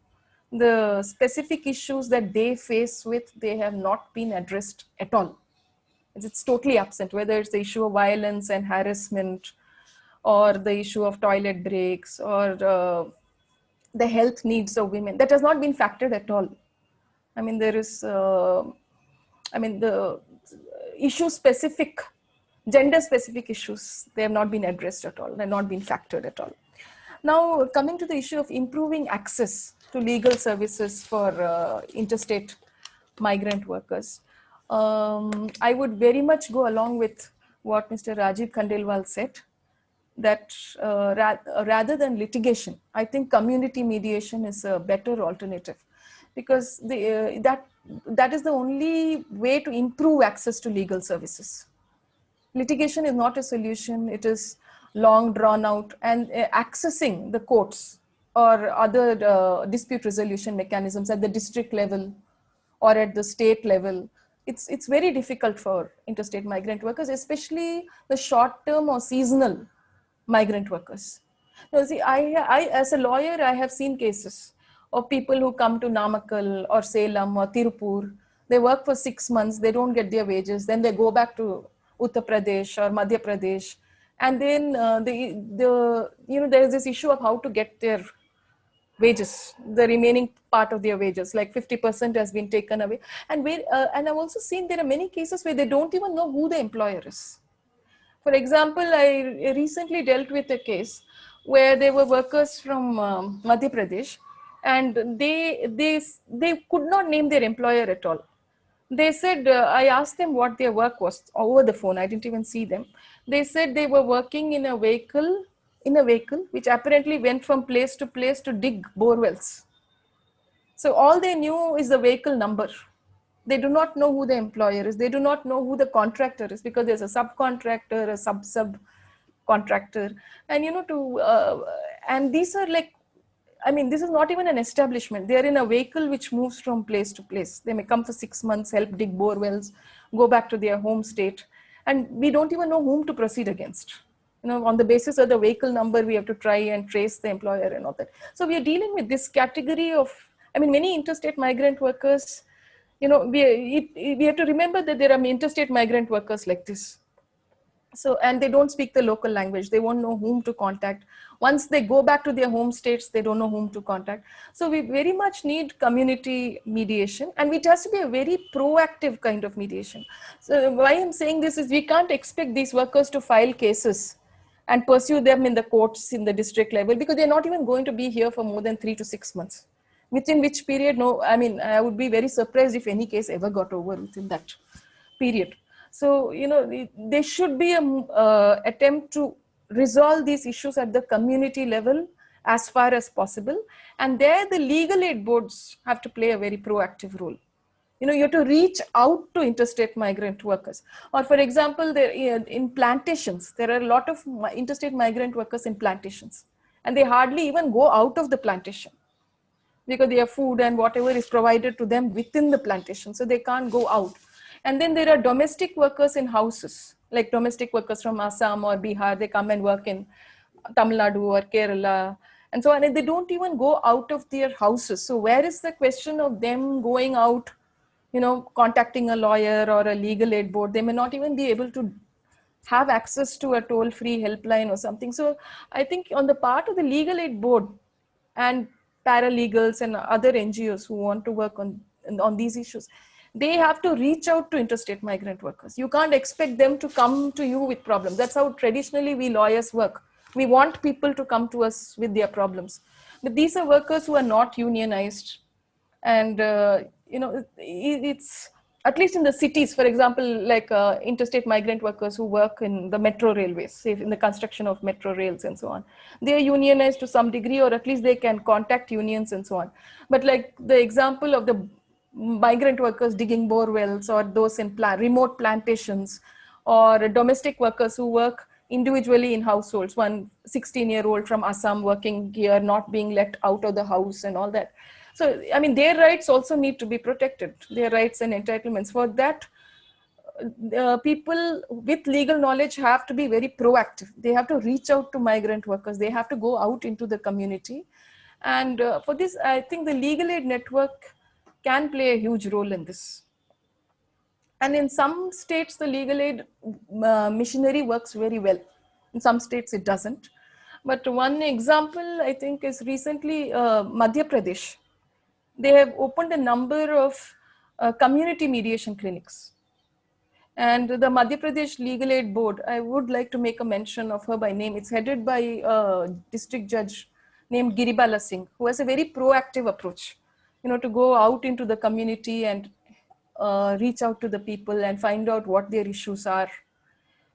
The specific issues that they face they have not been addressed at all. It's totally absent, whether it's the issue of violence and harassment, or the issue of toilet breaks, or the health needs of women. That has not been factored at all. I mean, there is, I mean, the issue specific, gender specific issues, they have not been addressed at all, they've not been factored at all. Now, coming to the issue of improving access to legal services for interstate migrant workers, I would very much go along with what Mr. Rajiv Khandelwal said, that rather than litigation, I think community mediation is a better alternative, because that is the only way to improve access to legal services. Litigation is not a solution. It is long drawn out, and accessing the courts or other dispute resolution mechanisms at the district level or at the state level, it's very difficult for interstate migrant workers, especially the short-term or seasonal migrant workers. Now, see, I as a lawyer, I have seen cases of people who come to Namakkal or Salem or Tirupur. They work for 6 months, they don't get their wages, then they go back to Uttar Pradesh or Madhya Pradesh, and then there is this issue of how to get their wages, the remaining part of their wages, like 50% has been taken away. And I've also seen there are many cases where they don't even know who the employer is. For example, I recently dealt with a case where there were workers from Madhya Pradesh, and they could not name their employer at all. They said, I asked them what their work was over the phone. I didn't even see them. They said they were working in a vehicle which apparently went from place to dig bore wells. So all they knew is the vehicle number. They do not know who the employer is. They do not know who the contractor is, because there's a subcontractor, a sub contractor, and and these are like, I mean, this is not even an establishment. They are in a vehicle which moves from place to place. They may come for 6 months, help dig bore wells, go back to their home state, and we don't even know whom to proceed against. On the basis of the vehicle number, we have to try and trace the employer and all that. So we are dealing with this category of, I mean, many interstate migrant workers. We have to remember that there are interstate migrant workers like this. So, and they don't speak the local language. They won't know whom to contact. Once they go back to their home states, they don't know whom to contact. So we very much need community mediation, and it has to be a very proactive kind of mediation. So why I'm saying this is, we can't expect these workers to file cases and pursue them in the courts in the district level, because they're not even going to be here for more than 3 to 6 months. Within which period, no, I mean, I would be very surprised if any case ever got over within that period. So, there should be an attempt to resolve these issues at the community level as far as possible. And there the legal aid boards have to play a very proactive role. You have to reach out to interstate migrant workers. Or for example, in plantations, there are a lot of interstate migrant workers in plantations, and they hardly even go out of the plantation, because their food and whatever is provided to them within the plantation, so they can't go out. And then there are domestic workers in houses, like domestic workers from Assam or Bihar. They come and work in Tamil Nadu or Kerala and so on, and they don't even go out of their houses. So where is the question of them going out, contacting a lawyer or a legal aid board? They may not even be able to have access to a toll-free helpline or something. So I think on the part of the legal aid board and paralegals and other NGOs who want to work on these issues, they have to reach out to interstate migrant workers. You can't expect them to come to you with problems. That's how traditionally we lawyers work. We want people to come to us with their problems. But these are workers who are not unionized. And, it's, at least in the cities, for example, like interstate migrant workers who work in the metro railways, say in the construction of metro rails and so on, they are unionized to some degree, or at least they can contact unions and so on. But like the example of the migrant workers digging bore wells, or those in remote plantations, or domestic workers who work individually in households, one 16-year-old from Assam working here, not being let out of the house and all that. So, I mean, their rights also need to be protected, their rights and entitlements. For that, people with legal knowledge have to be very proactive. They have to reach out to migrant workers. They have to go out into the community. And for this, I think the legal aid network can play a huge role in this. And in some states, the legal aid machinery works very well. In some states, it doesn't. But one example, I think, is recently Madhya Pradesh. they have opened a number of community mediation clinics. And the Madhya Pradesh Legal Aid Board, I would like to make a mention of her by name. It's headed by a district judge named Giribala Singh, who has a very proactive approach, to go out into the community and reach out to the people and find out what their issues are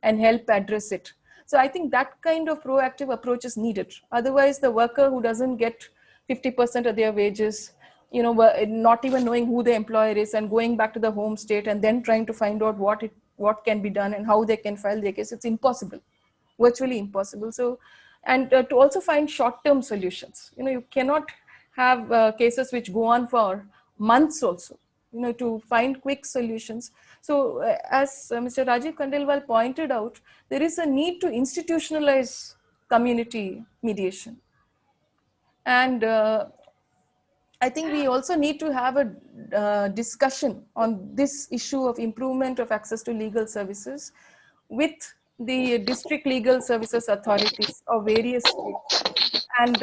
and help address it. So I think that kind of proactive approach is needed. Otherwise, the worker who doesn't get 50% of their wages, not even knowing who the employer is and going back to the home state and then trying to find out what can be done and how they can file their case, it's impossible, virtually impossible. So, and to also find short-term solutions. You cannot have cases which go on for months also, to find quick solutions. So as Mr. Rajiv Khandelwal pointed out, there is a need to institutionalize community mediation. And I think we also need to have a discussion on this issue of improvement of access to legal services with the district legal services authorities of various states, and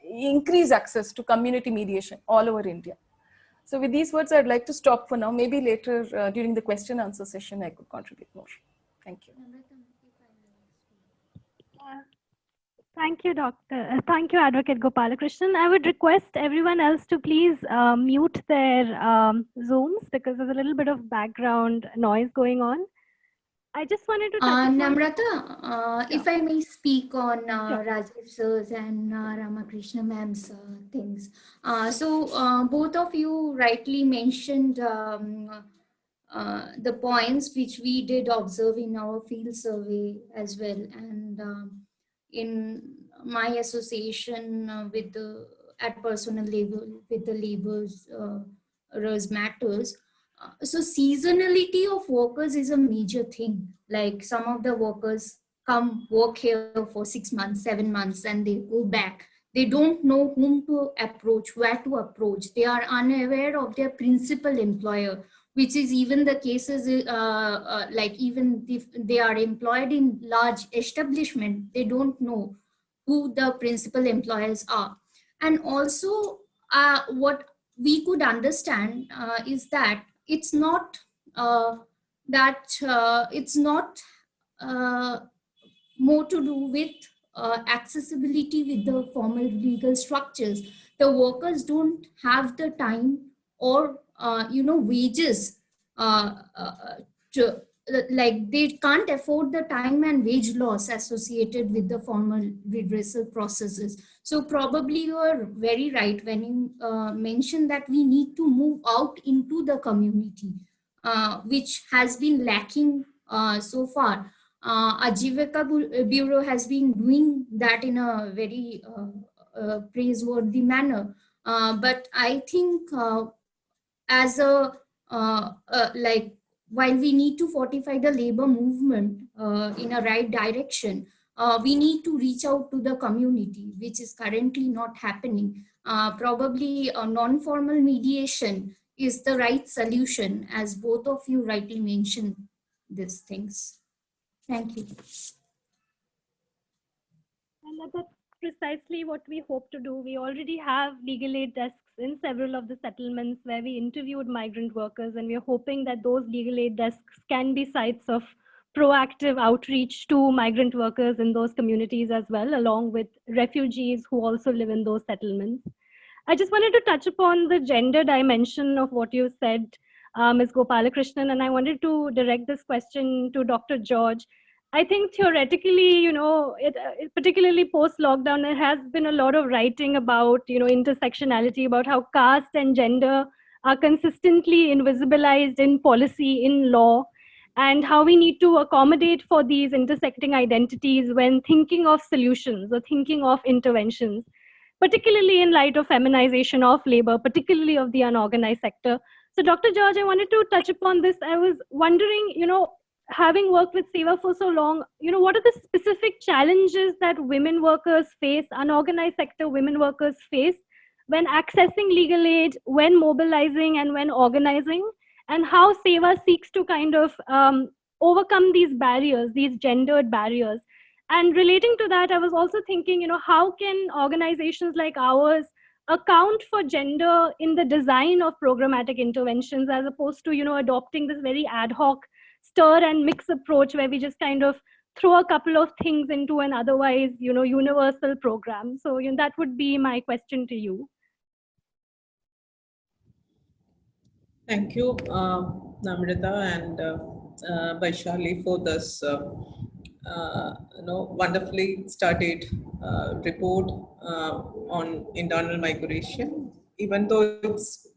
increase access to community mediation all over India. So with these words, I'd like to stop for now. Maybe later during the question answer session, I could contribute more. Thank you. Thank you, thank you, Advocate Gopalakrishnan. I would request everyone else to please mute their Zooms, because there's a little bit of background noise going on. I just wanted to touch Namrata, if I may speak on Rajiv sir's and Ramakrishna ma'am's things. Both of you rightly mentioned the points which we did observe in our field survey as well. And in my association with at personal level with the laborers matters, so seasonality of workers is a major thing. Like some of the workers come work here for 6 months, 7 months, and they go back. They don't know whom to approach, where to approach. They are unaware of their principal employer, which is even the cases like even if they are employed in large establishment, they don't know who the principal employers are. And also what we could understand is that it's not more to do with accessibility with the formal legal structures. The workers don't have the time or wages to, like they can't afford the time and wage loss associated with the formal redressal processes. So probably you are very right when you mentioned that we need to move out into the community, which has been lacking so far. Ajivika Bureau has been doing that in a very praiseworthy manner. But I think as a while we need to fortify the labor movement in a right direction, we need to reach out to the community, which is currently not happening. Probably a non-formal mediation is the right solution, as both of you rightly mentioned these things. Thank you. And that's precisely what we hope to do. We already have legal aid desks in several of the settlements where we interviewed migrant workers, and we're hoping that those legal aid desks can be sites of proactive outreach to migrant workers in those communities as well, along with refugees who also live in those settlements. I just wanted to touch upon the gender dimension of what you said, Ms. Gopalakrishnan, and I wanted to direct this question to Dr. George. I think theoretically, particularly post-lockdown, there has been a lot of writing about, intersectionality, about how caste and gender are consistently invisibilized in policy, in law, and how we need to accommodate for these intersecting identities when thinking of solutions or thinking of interventions, particularly in light of feminization of labor, particularly of the unorganized sector. So Dr. George, I wanted to touch upon this. I was wondering, having worked with SEWA for so long, what are the specific challenges that women workers face, unorganized sector women workers face when accessing legal aid, when mobilizing and when organizing, and how SEWA seeks to kind of overcome these barriers, these gendered barriers. And relating to that, I was also thinking, you know, how can organizations like ours account for gender in the design of programmatic interventions, as opposed to, you know, adopting this very ad hoc stir and mix approach where we just kind of throw a couple of things into an otherwise, you know, universal program. So, you know, that would be my question to you. Thank you, Namrata and Vaishali, for this wonderfully studied report on internal migration. Even though it's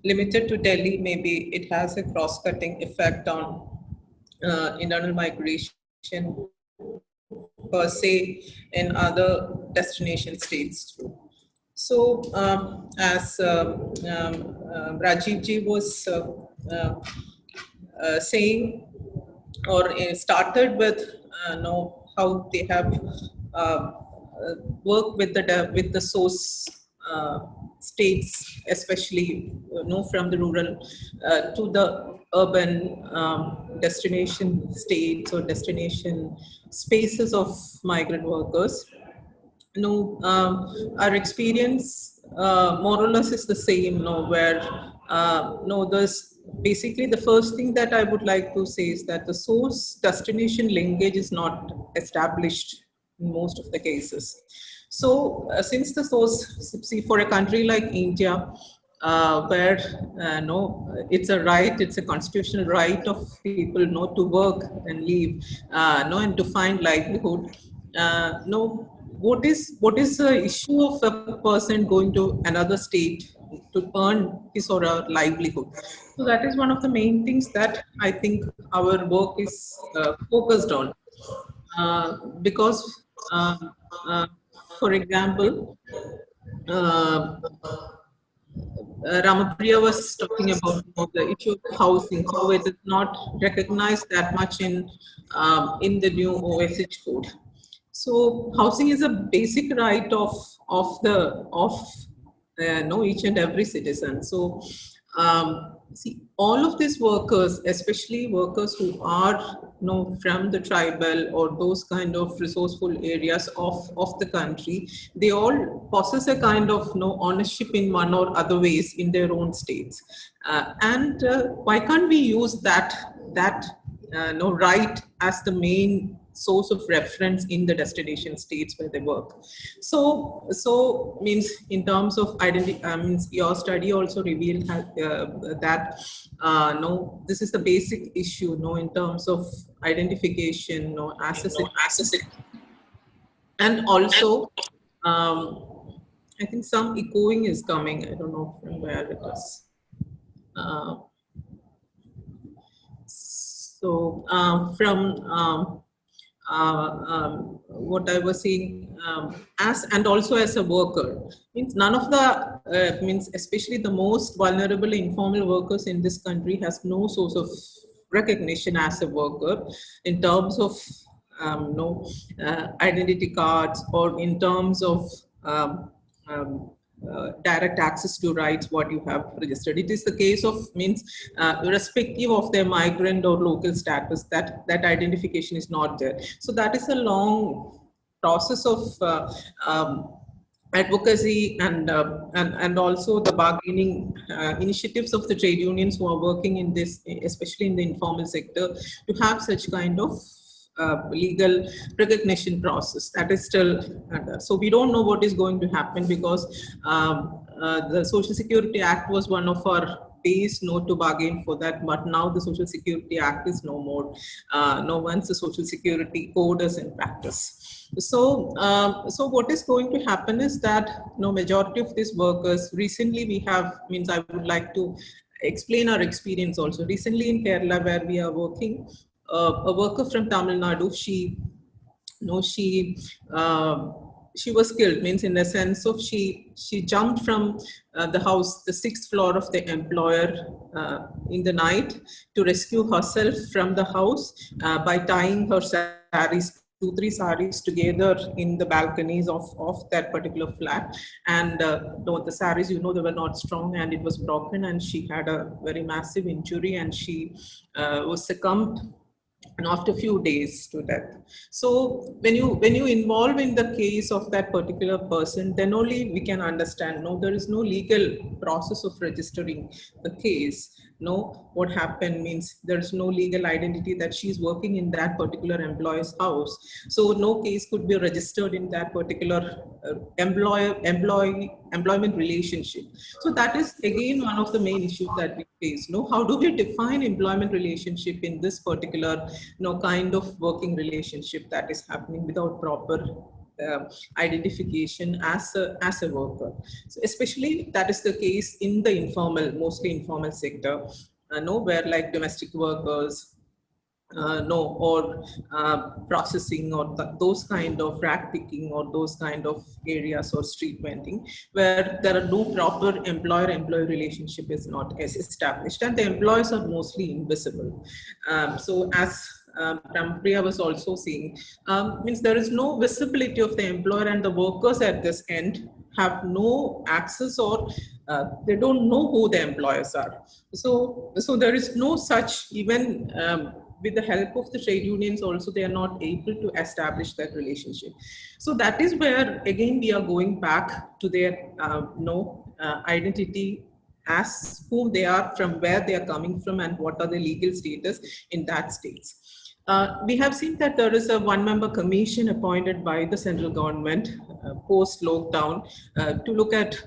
limited to Delhi, maybe it has a cross-cutting effect on internal migration per se in other destination states too. So, as Rajiv ji was saying, or started with, how they have worked with the source states, especially from the rural to the urban destination states or destination spaces of migrant workers. Our experience more or less is the same, where there's basically the first thing that I would like to say is that the source destination linkage is not established in most of the cases. So since the source, see, for a country like India, where it's a right, it's a constitutional right of people to work and live, and to find livelihood. What is the issue of a person going to another state to earn his or her livelihood? So that is one of the main things that I think our work is focused on, because for example, Ramapriya was talking about the issue of housing, how it is not recognized that much in the new OSH code. So housing is a basic right of each and every citizen. So see, all of these workers, especially workers who are from the tribal or those kind of resourceful areas of the country, they all possess a kind of ownership in one or other ways in their own states. And why can't we use that right as the main source of reference in the destination states where they work? So means in terms of identity, means your study also revealed that this is the basic issue, in terms of identification, access, and also I think some echoing is coming. I don't know from where it is. So from what I was saying, as and also as a worker, means none of the means especially the most vulnerable informal workers in this country has no source of recognition as a worker in terms of identity cards, or in terms of direct access to rights what you have registered. It is the case of means irrespective of their migrant or local status, that identification is not there. So that is a long process of advocacy and also the bargaining initiatives of the trade unions who are working in this, especially in the informal sector, to have such kind of legal recognition process that is still under. So we don't know what is going to happen, because the Social Security Act was one of our ways to bargain for that, but now the Social Security Act is no more. No once the Social Security Code is in practice. So what is going to happen is that majority of these workers, recently we have, means I would like to explain our experience also. Recently in Kerala, where we are working, a worker from Tamil Nadu, she was killed, means in the sense of she jumped from the house, the 6th floor of the employer in the night to rescue herself from the house by tying her saris, 2-3 saris together in the balconies of that particular flat. And the saris, they were not strong and it was broken, and she had a very massive injury, and she was succumbed and after a few days to death. So when you involve in the case of that particular person, then only we can understand, no, there is no legal process of registering the case. No, what happened means there's no legal identity that she's working in that particular employer's house. So no case could be registered in that particular employment relationship. So that is again one of the main issues that we face. No, how do we define employment relationship in this particular kind of working relationship that is happening without proper identification as a worker. So especially that is the case in the mostly informal sector, where like domestic workers, or processing, or those kind of rack picking, or those kind of areas, or street vending, where there are no proper employer-employee relationship is not as established, and the employees are mostly invisible. So as Rampriya was also saying, means there is no visibility of the employer, and the workers at this end have no access, or they don't know who the employers are. So there is no such, even with the help of the trade unions also, they are not able to establish that relationship. So that is where again we are going back to their identity as who they are, from where they are coming from, and what are the legal status in that states. We have seen that there is a one-member commission appointed by the central government post-lockdown to look at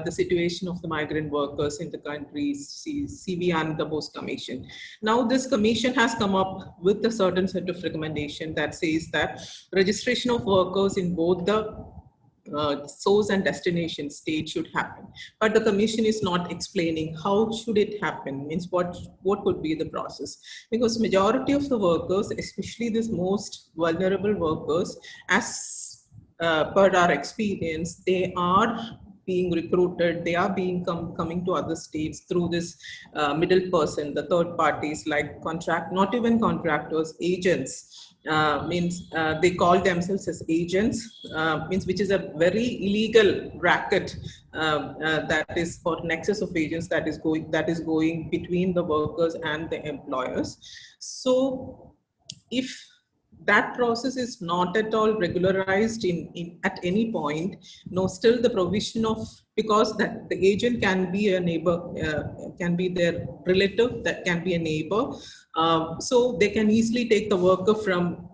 the situation of the migrant workers in the country, CV and the Bose Commission. Now this commission has come up with a certain set of recommendation that says that registration of workers in both the source and destination state should happen, but the commission is not explaining how should it happen, means what would be the process, because majority of the workers, especially these most vulnerable workers, as per our experience, they are being recruited, they are being coming to other states through this middle person, the third parties, like not even contractors, agents. Means they call themselves as agents, means which is a very illegal racket that is for nexus of agents that is going between the workers and the employers. So if that process is not at all regularized at any point, still the provision of, because that the agent can be a neighbor, can be their relative, that can be a neighbor, so they can easily take the worker from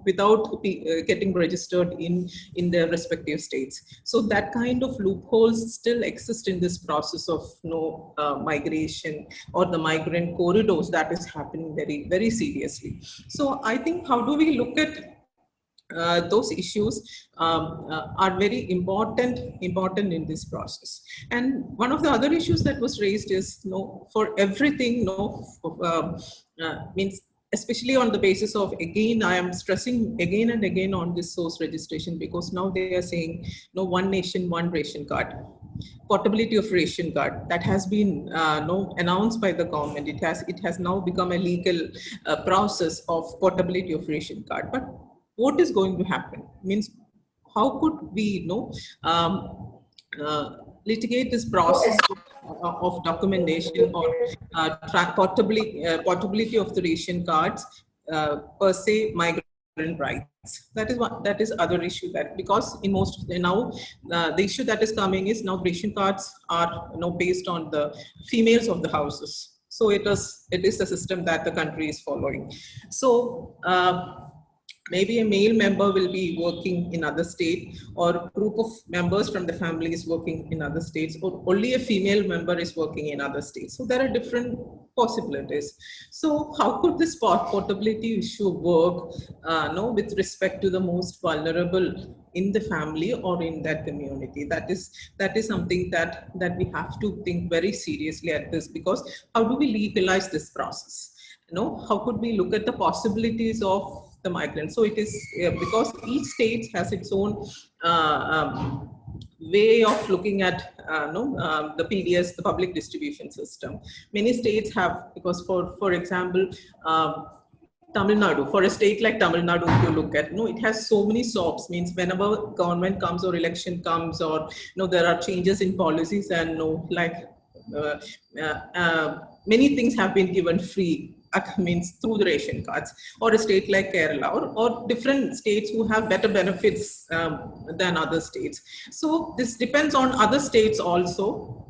without getting registered in their respective states. So that kind of loopholes still exist in this process of migration or the migrant corridors that is happening very, very seriously. So I think how do we look at those issues are very important in this process. And one of the other issues that was raised is for everything, means especially on the basis of, again, I am stressing again and again on this source registration, because now they are saying one nation, one ration card. Portability of ration card, that has been announced by the government. It has now become a legal process of portability of ration card. But what is going to happen? Means how could we litigate this process of documentation or portability of the ration cards per se migrant rights? That is other issue, that because in most now the issue that is coming is now ration cards are based on the females of the houses. So it is the system that the country is following. So maybe a male member will be working in other state, or a group of members from the family is working in other states, or only a female member is working in other states. So there are different possibilities. So how could this portability issue work with respect to the most vulnerable in the family or in that community? That is something that we have to think very seriously at this, because how do we legalize this process? How could we look at the possibilities of the migrants? So it is because each state has its own way of looking at the PDS, the public distribution system. Many states have, because for example, Tamil Nadu, for a state like Tamil Nadu, if you look at, it has so many SOPs, means whenever government comes or election comes, or there are changes in policies, and many things have been given free means through the ration cards, or a state like Kerala, or different states who have better benefits than other states. So this depends on other states also,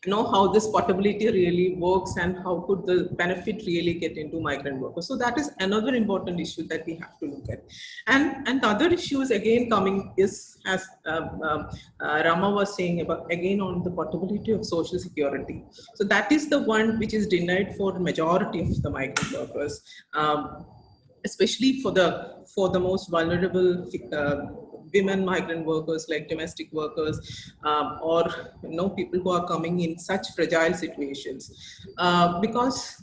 how this portability really works and how could the benefit really get into migrant workers. So that is another important issue that we have to look at. And the other issues again coming is, as Rama was saying, about again on the portability of social security. So that is the one which is denied for the majority of the migrant workers, especially for the most vulnerable women migrant workers, like domestic workers, or people who are coming in such fragile situations, because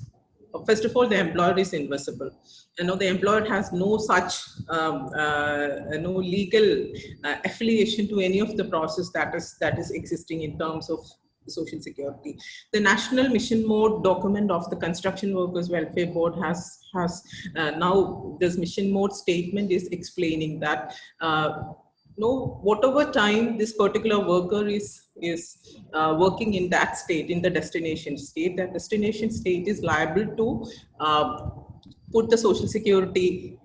first of all the employer is invisible. The employer has no such no legal affiliation to any of the process that is existing in terms of social security. The National Mission Mode document of the Construction Workers Welfare Board has now this mission mode statement is explaining that whatever time this particular worker is working in that state, in the destination state, that destination state is liable to put the social security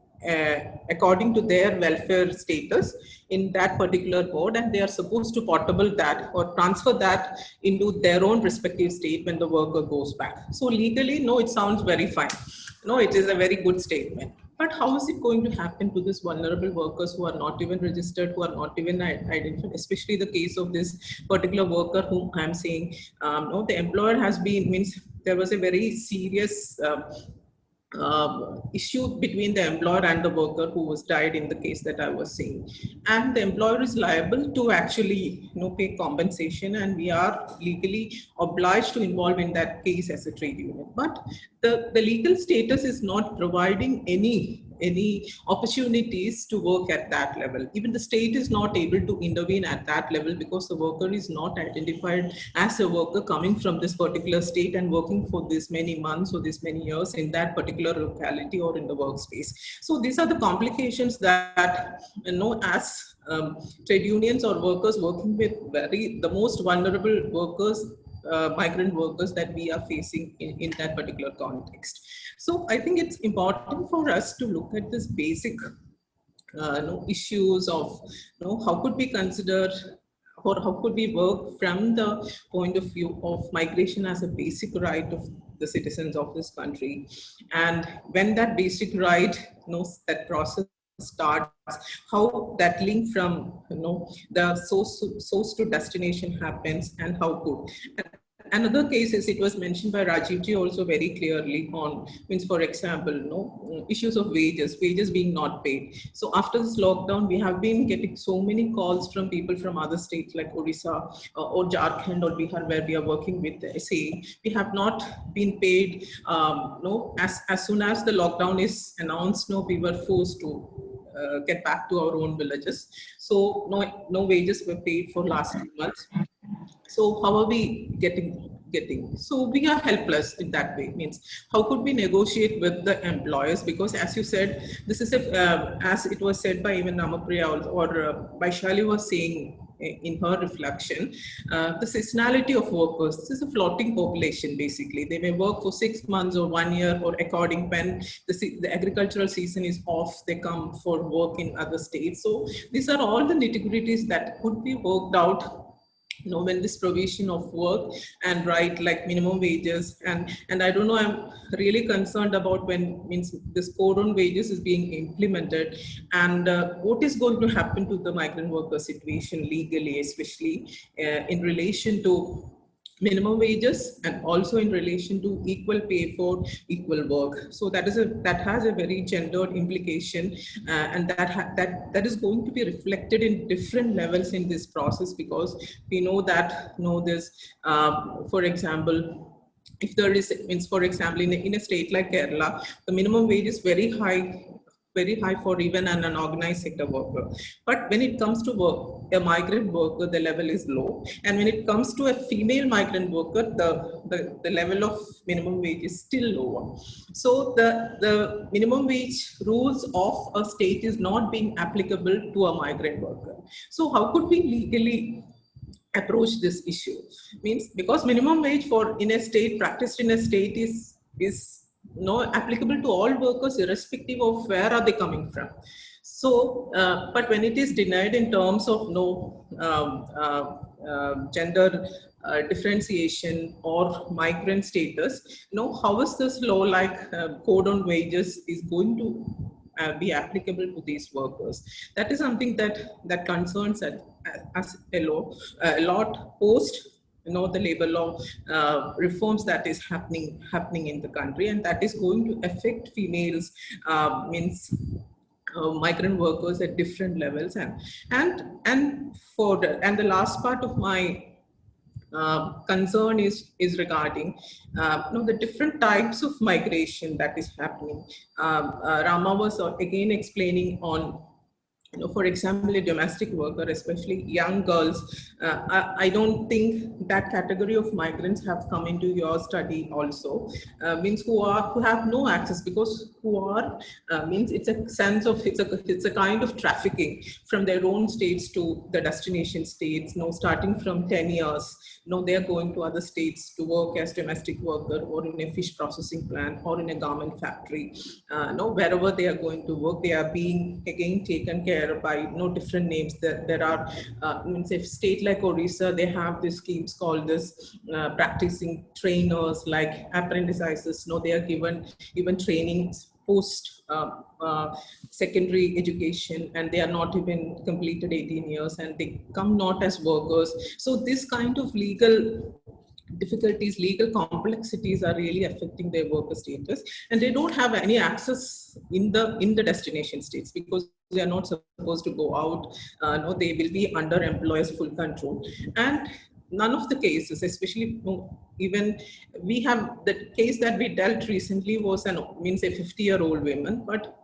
according to their welfare status in that particular board, and they are supposed to portable that or transfer that into their own respective state when the worker goes back. So legally, no, it sounds very fine. No, it is a very good statement. But how is it going to happen to these vulnerable workers who are not even registered, who are not even identified, especially the case of this particular worker whom I'm saying, the employer has been, means there was a very serious issue between the employer and the worker who was died in the case that I was saying, and the employer is liable to actually pay compensation, and we are legally obliged to involve in that case as a trade union. But the legal status is not providing any opportunities to work at that level. Even the state is not able to intervene at that level because the worker is not identified as a worker coming from this particular state and working for this many months or this many years in that particular locality or in the workspace. So these are the complications that, as trade unions or workers working with the most vulnerable workers, migrant workers that we are facing in that particular context. So I think it's important for us to look at this basic issues of how could we consider or how could we work from the point of view of migration as a basic right of the citizens of this country. And when that basic right, that process starts, how that link from the source to destination happens, and how good. Another case is, it was mentioned by Rajiv ji also very clearly on, means for example, issues of wages being not paid. So after this lockdown, we have been getting so many calls from people from other states like Odisha or Jharkhand or Bihar, where we are working with, saying we have not been paid. As soon as the lockdown is announced, we were forced to get back to our own villages. So no wages were paid for last 2 months. So how are we getting? So we are helpless in that way. Means how could we negotiate with the employers? Because as you said, this is as it was said by even Namapriya or Vaishali was saying in her reflection, the seasonality of workers. This is a floating population basically. They may work for 6 months or 1 year, or according when the agricultural season is off, they come for work in other states. So these are all the nitty-gritties that could be worked out when this provision of work and right, like minimum wages, and I don't know, I'm really concerned about when this code on wages is being implemented, and what is going to happen to the migrant worker situation legally, especially in relation to minimum wages and also in relation to equal pay for equal work. So that has a very gendered implication, and that is going to be reflected in different levels in this process, because we know that there's for example, if there is, for example, in a state like Kerala, the minimum wage is very high for even an unorganized sector worker. But when it comes to a migrant worker, the level is low. And when it comes to a female migrant worker, the level of minimum wage is still lower. So the minimum wage rules of a state is not being applicable to a migrant worker. So how could we legally approach this issue? Because minimum wage in a state, practiced in a state is applicable to all workers irrespective of where are they coming from. So, but when it is denied in terms of gender differentiation or migrant status, how is this law like code on wages is going to be applicable to these workers? That is something that concerns us a lot post the labor law reforms that is happening in the country, and that is going to affect females, migrant workers at different levels. And the last part of my concern is regarding the different types of migration that is happening. Rama was again explaining on, for example, a domestic worker, especially young girls. I don't think that category of migrants have come into your study also. Means who have no access, because means it's a sense of, it's a kind of trafficking from their own states to the destination states. Starting from 10 years, they are going to other states to work as domestic worker, or in a fish processing plant, or in a garment factory. Wherever they are going to work, they are being again taken care by different names. There are means if state like Orissa, they have these schemes called this practicing trainers, like apprentices. They are given even trainings post secondary education, and they are not even completed 18 years, and they come not as workers. So this kind of legal difficulties, legal complexities are really affecting their worker status, and they don't have any access in the destination states, because they are not supposed to go out. They will be under employers' full control. And none of the cases, especially even we have the case that we dealt recently was a 50-year-old woman, but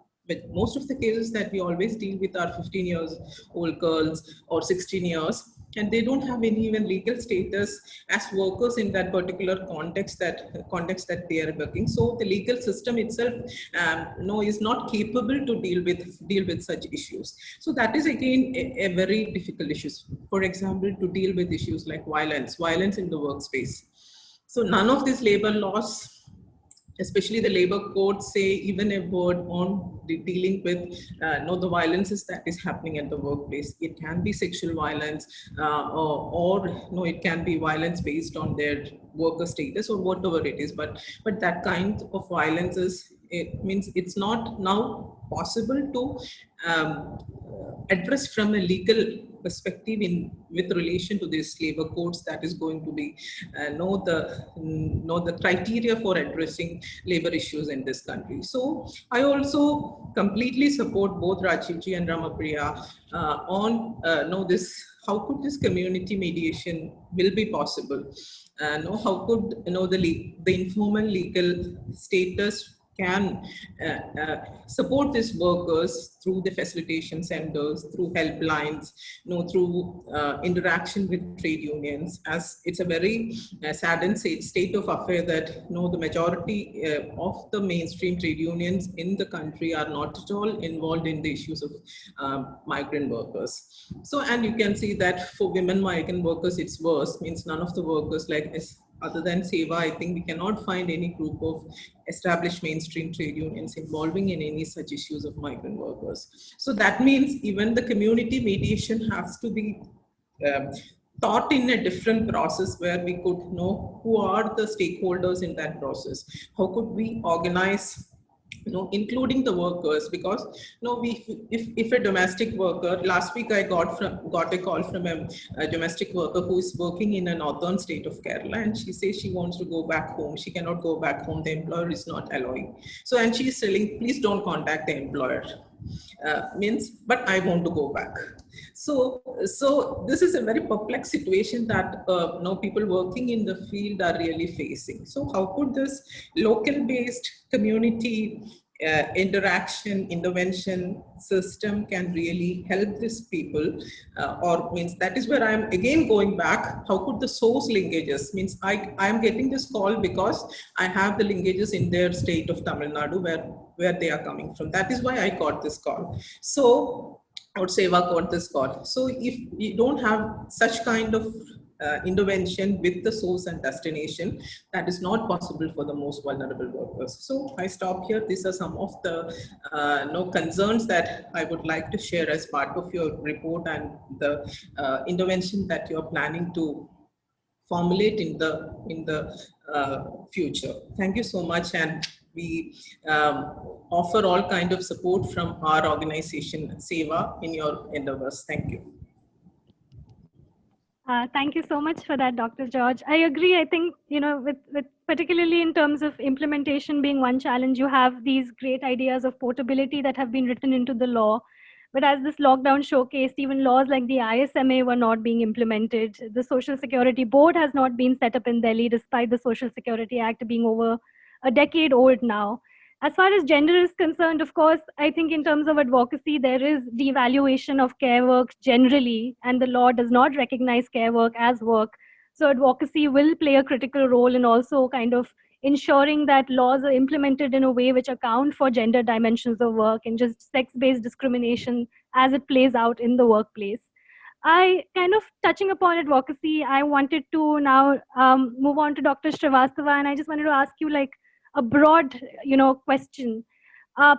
most of the cases that we always deal with are 15 years old girls or 16 years, and they don't have any even legal status as workers in that particular context that they are working. So the legal system itself is not capable to deal with such issues. So that is again a very difficult issue. For example, to deal with issues like violence in the workspace. So none of these labor laws, especially the labor codes, say even a word on dealing with the violences that is happening at the workplace. It can be sexual violence, or it can be violence based on their worker status or whatever it is. But that kind of violence means it's not now possible to address from a legal perspective with relation to this labor codes that is going to be the criteria for addressing labor issues in this country. So I also completely support both Rajivji and Ramapriya on this. How could this community mediation will be possible? How could the informal legal status can support these workers through the facilitation centers, through helplines, through interaction with trade unions, as it's a very saddened state of affair that the majority of the mainstream trade unions in the country are not at all involved in the issues of migrant workers. So, and you can see that for women migrant workers, it's worse. Means none of the workers, like other than SEWA, I think we cannot find any group of established mainstream trade unions involving in any such issues of migrant workers. So that means even the community mediation has to be thought in a different process, where we could know who are the stakeholders in that process. How could we organize, including the workers? Because if a domestic worker, last week I got a call from a domestic worker who is working in a northern state of Kerala, and she says she wants to go back home. She cannot go back home. The employer is not allowing. So, and she is telling, please don't contact the employer. But I want to go back. So this is a very perplexed situation that people working in the field are really facing. So how could this local-based community intervention system can really help these people, that is where I'm again going back. How could the source linkages, I'm getting this call because I have the linkages in their state of Tamil Nadu where they are coming from. That is why I got this call. So, or SEWA got this call. So if you don't have such kind of intervention with the source and destination that is not possible for the most vulnerable workers. So I stop here. These are some of the concerns that I would like to share as part of your report and the intervention that you're planning to formulate in the future. Thank you so much, and we offer all kind of support from our organization Seva in your endeavors. Thank you. Thank you so much for that, Dr. George. I agree. I think, with particularly in terms of implementation being one challenge, you have these great ideas of portability that have been written into the law. But as this lockdown showcased, even laws like the ISMA were not being implemented. The Social Security Board has not been set up in Delhi, despite the Social Security Act being over a decade old now. As far as gender is concerned, of course, I think in terms of advocacy, there is devaluation of care work generally, and the law does not recognize care work as work. So advocacy will play a critical role in also kind of ensuring that laws are implemented in a way which account for gender dimensions of work and just sex-based discrimination as it plays out in the workplace. I kind of touching upon advocacy, I wanted to now move on to Dr. Srivastava, and I just wanted to ask you like a broad, question,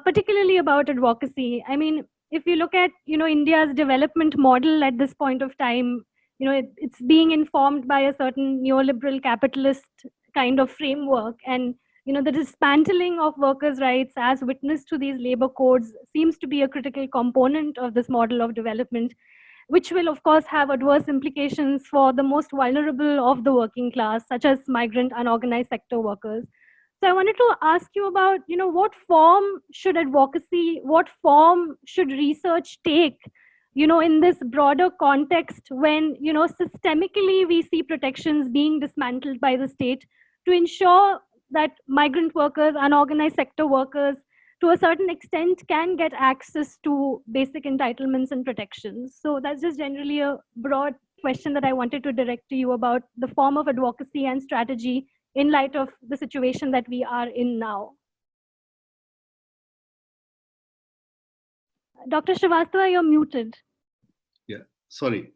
particularly about advocacy. I mean, if you look at, India's development model at this point of time, it's being informed by a certain neoliberal capitalist kind of framework, and the dismantling of workers' rights as witnessed to these labor codes seems to be a critical component of this model of development, which will of course have adverse implications for the most vulnerable of the working class, such as migrant unorganized sector workers. So I wanted to ask you about, what form should advocacy, what form should research take, in this broader context when, systemically we see protections being dismantled by the state to ensure that migrant workers, unorganized sector workers, to a certain extent can get access to basic entitlements and protections. So that's just generally a broad question that I wanted to direct to you about the form of advocacy and strategy in light of the situation that we are in now. Dr. Srivastava, you're muted. Yeah, sorry.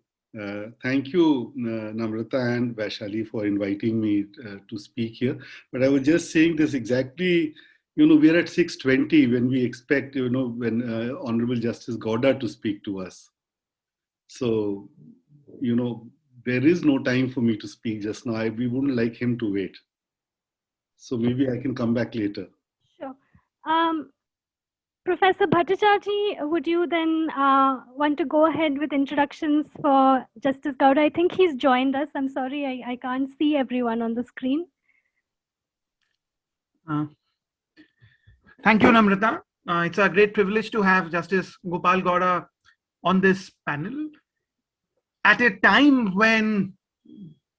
Thank you, Namrata and Vaishali, for inviting me to speak here. But I was just saying this exactly, we're at 6:20 when we expect, when Honorable Justice Gowda to speak to us. So, there is no time for me to speak just now. We wouldn't like him to wait. So maybe I can come back later. Sure. Professor Bhattacharjee, would you then want to go ahead with introductions for Justice Gowda? I think he's joined us. I'm sorry, I can't see everyone on the screen. Thank you, Namrata. It's a great privilege to have Justice Gopal Gowda on this panel at a time when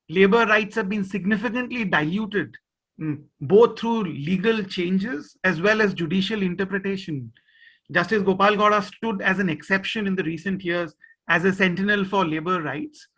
labor rights have been significantly diluted, both through legal changes as well as judicial interpretation. Justice Gopal Gowda stood as an exception in the recent years as a sentinel for labor rights,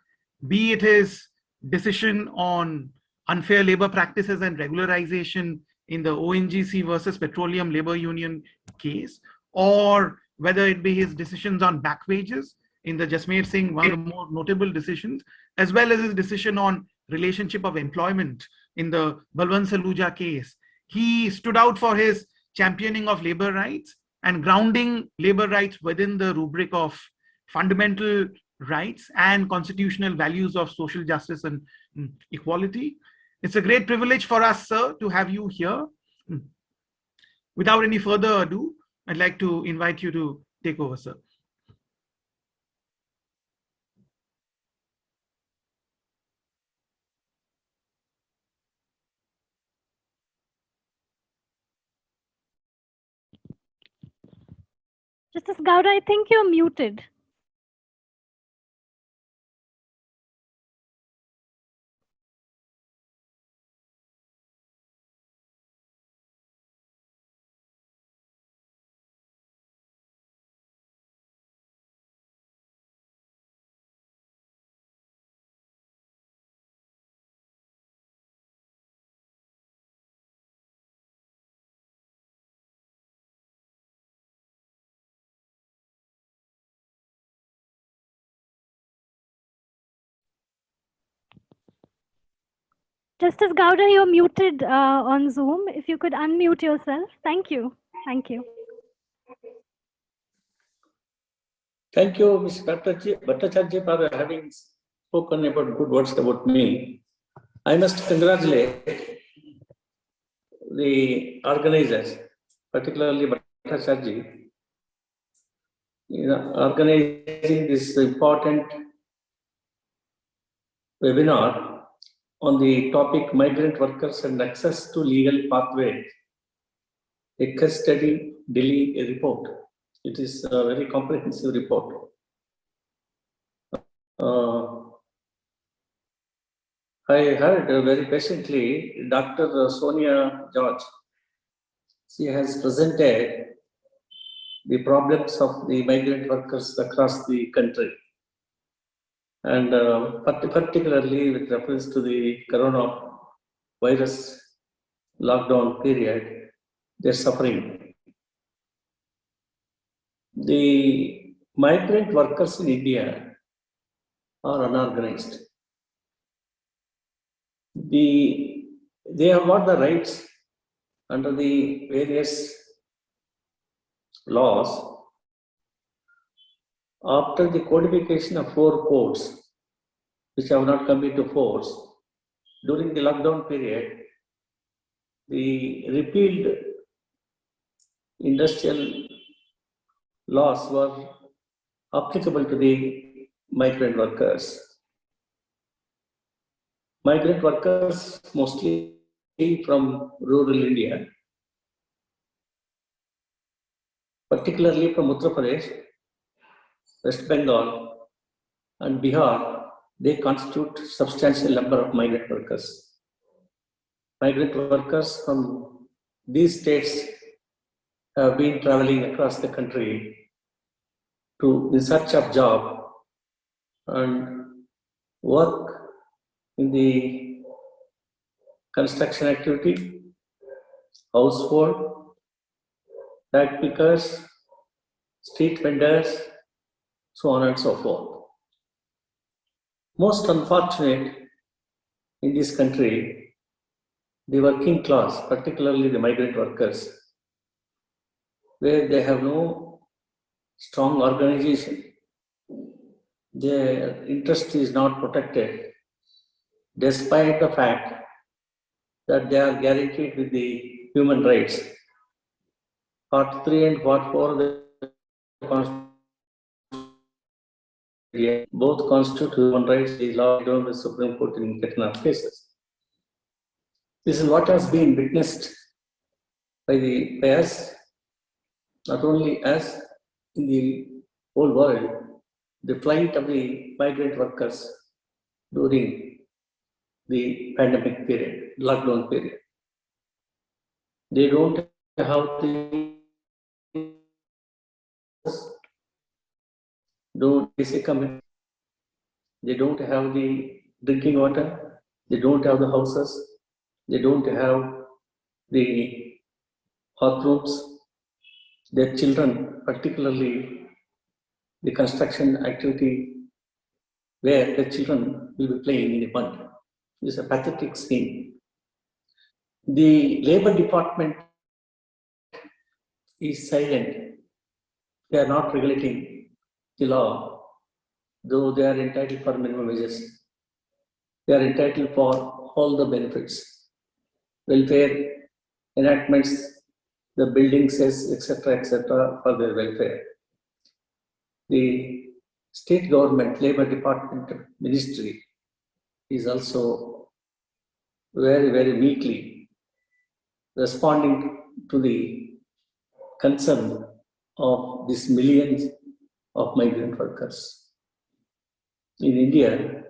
be it his decision on unfair labor practices and regularization in the ONGC versus Petroleum Labor Union case, or whether it be his decisions on back wages in the Jasmeer Singh, one of the more notable decisions, as well as his decision on relationship of employment in the Balwant Saluja case. He stood out for his championing of labor rights and grounding labor rights within the rubric of fundamental rights and constitutional values of social justice and equality. It's a great privilege for us, sir, to have you here. Without any further ado, I'd like to invite you to take over, sir. Justice Gowda, I think you're muted. Justice Gowda, you're muted on Zoom. If you could unmute yourself. Thank you. Thank you. Thank you, Ms. Bhattacharya, for having spoken about good words about me. I must congratulate the organizers, particularly Bhattacharya, organizing this important webinar on the topic migrant workers and access to legal pathways, a case study Delhi report. It is a very comprehensive report. I heard very patiently Dr. Sonia George. She has presented the problems of the migrant workers across the country. And particularly with reference to the coronavirus lockdown period, they're suffering. The migrant workers in India are unorganized. They have got the rights under the various laws. After the codification of 4 codes, which have not come into force, during the lockdown period, the repealed industrial laws were applicable to the migrant workers. Migrant workers mostly from rural India, particularly from Uttar Pradesh, West Bengal and Bihar, they constitute substantial number of migrant workers. Migrant workers from these states have been traveling across the country in search of job and work in the construction activity, household, bag pickers, street vendors, so on and so forth. Most unfortunate in this country, the working class, particularly the migrant workers, where they have no strong organization, their interest is not protected, despite the fact that they are guaranteed with the human rights. Part 3 and Part 4 of the Constitution both constitute human rights, the law of the Supreme Court in enough cases. This is what has been witnessed by us, not only us, in the whole world, the plight of the migrant workers during the pandemic period, lockdown period. They don't have the basic community. They don't have the drinking water. They don't have the houses. They don't have the bathrooms. Their children, particularly the construction activity, where the children will be playing in the mud. It's a pathetic scene. The Labor Department is silent. They are not regulating the law, though they are entitled for minimum wages. They are entitled for all the benefits, welfare enactments, the building says, etc., for their welfare. The state government, Labor Department Ministry is also very, very meekly responding to the concern of these millions of migrant workers. In India,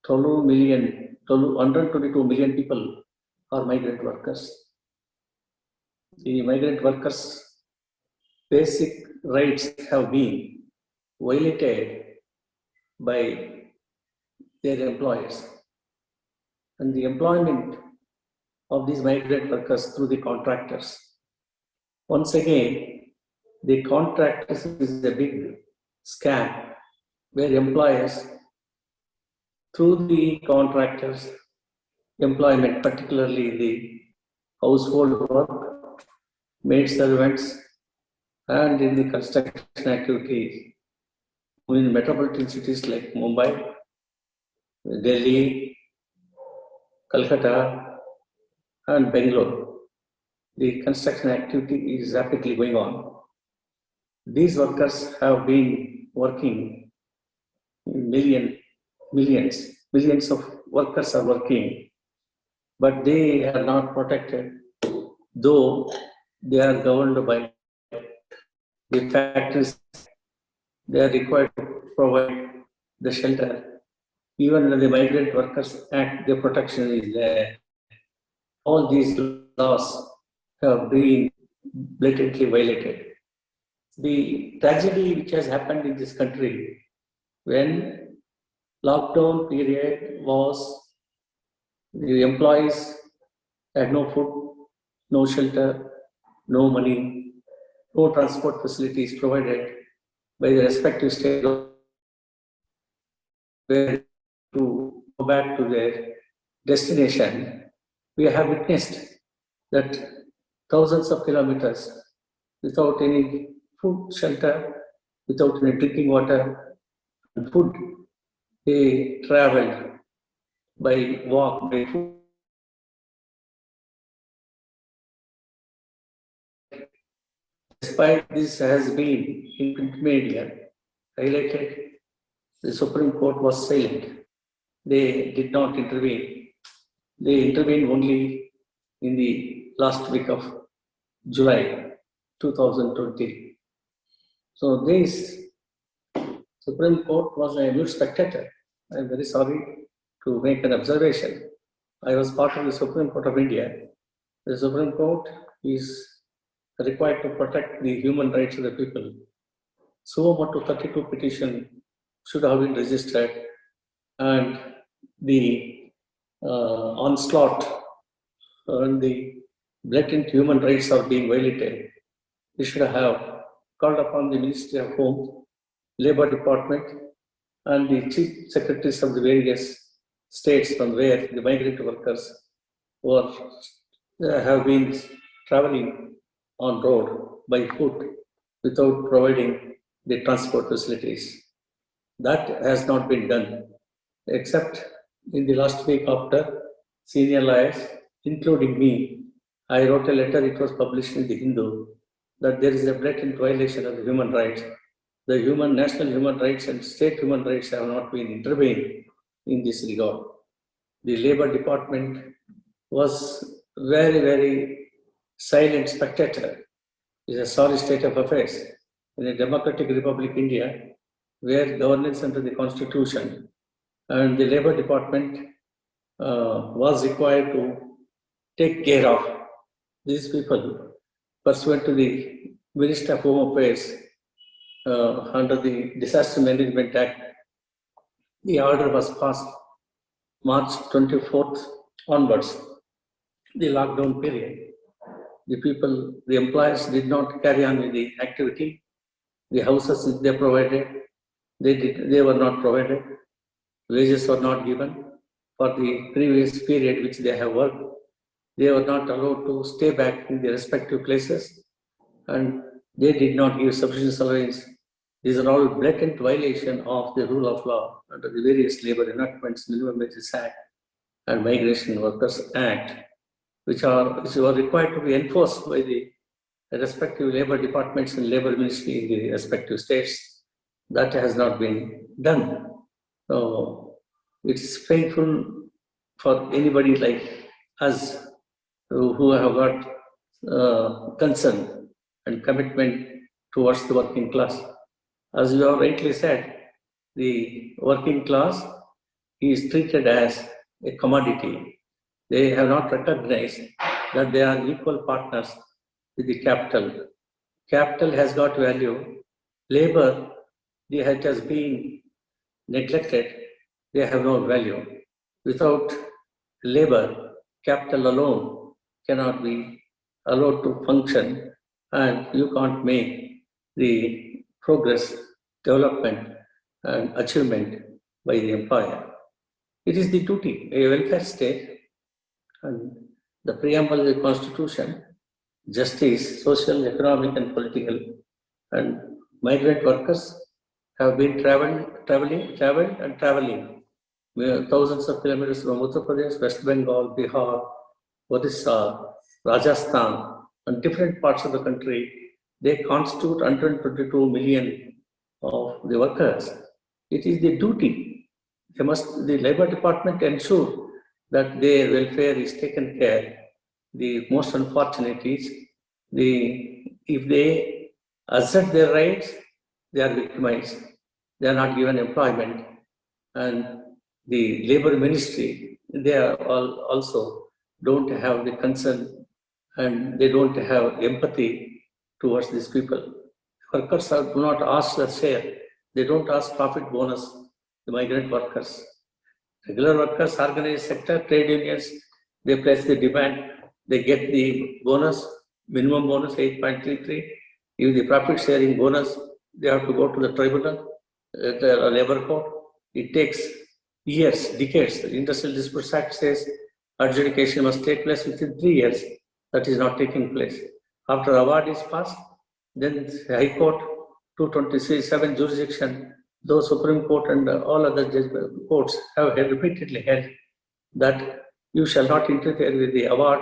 122 million people are migrant workers. The migrant workers' basic rights have been violated by their employers. And the employment of these migrant workers through the contractors. Once again, the contractors is a big scam where employers, through the contractors, employment, particularly the household work, maid servants, and in the construction activities in metropolitan cities like Mumbai, Delhi, Calcutta, and Bangalore. The construction activity is rapidly going on. These workers have been working millions of workers are working, but they are not protected, though they are governed by the factories. They are required to provide the shelter. Even when the Migrant Workers Act, the protection is there. All these laws have been blatantly violated. The tragedy which has happened in this country when lockdown period was, the employees had no food, no shelter, no money, no transport facilities provided by the respective state where to go back to their destination. We have witnessed that thousands of kilometers without any food, shelter, without any drinking water and food, they traveled by walk, by foot. Despite this has been in print media highlighted, the Supreme Court was silent. They did not intervene. They intervened only in the last week of July 2020. So this Supreme Court was a mute spectator. I am very sorry to make an observation. I was part of the Supreme Court of India. The Supreme Court is required to protect the human rights of the people. So motu 32 petition should have been registered, and the onslaught and the blatant human rights are being violated. We should have called upon the Ministry of Home, Labour Department, and the chief secretaries of the various states from where the migrant workers have been traveling on road by foot without providing the transport facilities. That has not been done, except in the last week after senior lawyers, including me, I wrote a letter, it was published in the Hindu, that there is a blatant violation of the human rights. The national human rights and state human rights have not been intervened in this regard. The Labour Department was very, very silent spectator. It is a sorry state of affairs. In a democratic republic, India, where governance under the Constitution and the Labour Department was required to take care of these people pursuant to the Ministry of Home Affairs under the Disaster Management Act. The order was passed March 24th onwards, the lockdown period. The people, the employers did not carry on with the activity. The houses they provided, they were not provided. Wages were not given for the previous period which they have worked. They were not allowed to stay back in their respective places, and they did not give sufficient allowance. These are all blatant violation of the rule of law under the various labor enactments, Minimum Wages Act and Migration Workers Act, which were required to be enforced by the respective labor departments and labor ministry in the respective states. That has not been done. So it's painful for anybody like us who have got concern and commitment towards the working class. As you have rightly said, the working class is treated as a commodity. They have not recognized that they are equal partners with the capital. Capital has got value. Labor, it has been neglected. They have no value. Without labor, capital alone cannot be allowed to function, and you can't make the progress, development, and achievement by the employer. It is the duty, a welfare state, And the preamble of the Constitution, justice, social, economic, and political, and migrant workers have been traveling thousands of kilometers from Uttar Pradesh, West Bengal, Bihar, Odisha, Rajasthan, and different parts of the country. They constitute 122 million of the workers. It is the duty. The Labour Department ensure that their welfare is taken care. The most unfortunate is if they assert their rights, they are victimized. They are not given employment. And the Labour Ministry, they are also don't have the concern and they don't have empathy towards these people. Workers do not ask their share. They don't ask profit bonus, the migrant workers. Regular workers, organized sector, trade unions, they place the demand, they get the bonus, minimum bonus 8.33. If the profit sharing bonus, they have to go to the tribunal, the labor court. It takes years, decades. The Industrial Disputes Act says adjudication must take place within 3 years. That is not taking place. After award is passed, then the High Court, 227 jurisdiction, though Supreme Court and all other courts have repeatedly held that you shall not interfere with the award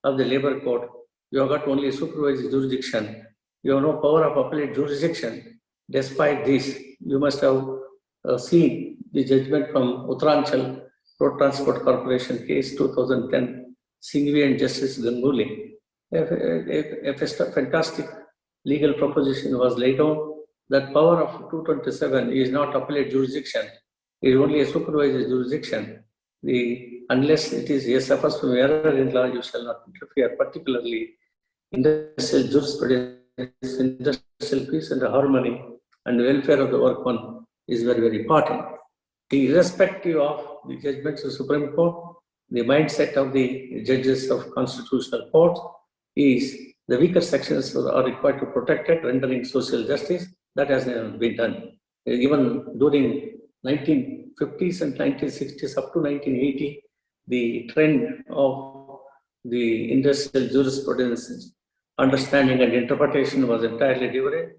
of the labor court. You have got only supervisory jurisdiction. You have no power of appellate jurisdiction. Despite this, you must have seen the judgment from Uttaranchal Road Transport Corporation case 2010, Singhvi and Justice Ganguly. A fantastic legal proposition was laid down that power of 227 is not appellate jurisdiction, it is only a supervisory jurisdiction. Unless it is suffers from error in law, you shall not interfere, particularly industrial jurisprudence, industrial peace and harmony and welfare of the workman is very, very important. Irrespective of the judgments of the Supreme Court, the mindset of the judges of constitutional court is the weaker sections are required to protect it, rendering social justice. That has never been done. Even during 1950s and 1960s up to 1980, the trend of the industrial jurisprudence understanding and interpretation was entirely different.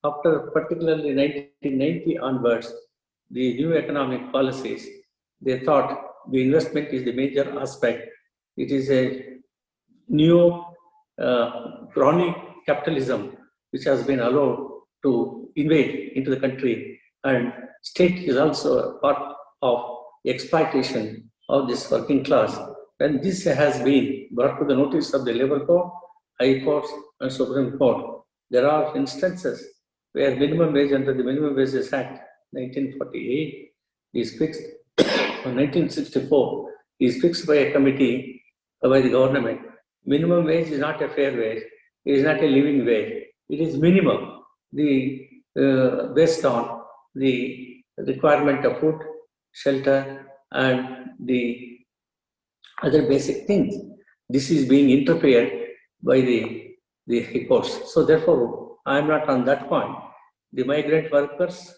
After particularly 1990 onwards, the new economic policies, they thought the investment is the major aspect. It is a new crony capitalism which has been allowed to invade into the country, and state is also a part of exploitation of this working class. And this has been brought to the notice of the Labour Court, High Courts and Supreme Court. There are instances where minimum wage under the Minimum Wages Act 1948 is fixed, or 1964 is fixed by a committee by the government. Minimum wage is not a fair wage, it is not a living wage, it is minimum. Based on the requirement of food, shelter, and the other basic things. This is being interfered by the High Courts. So therefore, I am not on that point. The migrant workers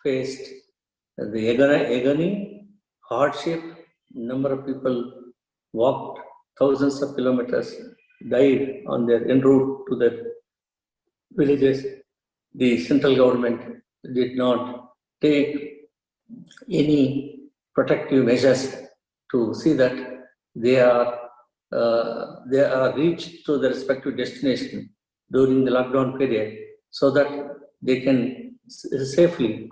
faced the agony, hardship, number of people walked thousands of kilometers, died on their en route to their villages. The central government did not take any protective measures to see that they are reached to the respective destination during the lockdown period, so that they can safely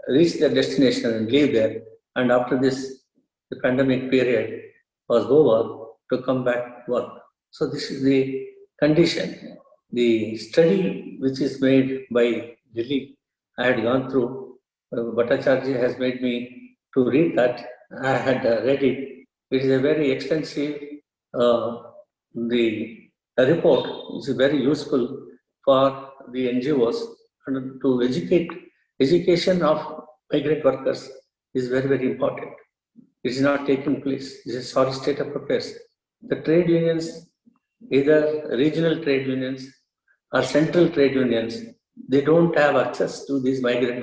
reach their destination and live there. And after this, the pandemic period was over, to come back to work. So this is the condition. The study which is made by Delhi, I had gone through, Bhattacharya has made me to read that. I had read it. It is a very extensive the report, which is very useful for the NGOs and to educate. Education of migrant workers is very, very important. It is not taking place. This is a sorry state of affairs. The trade unions, either regional trade unions or central trade unions, they don't have access to these migrant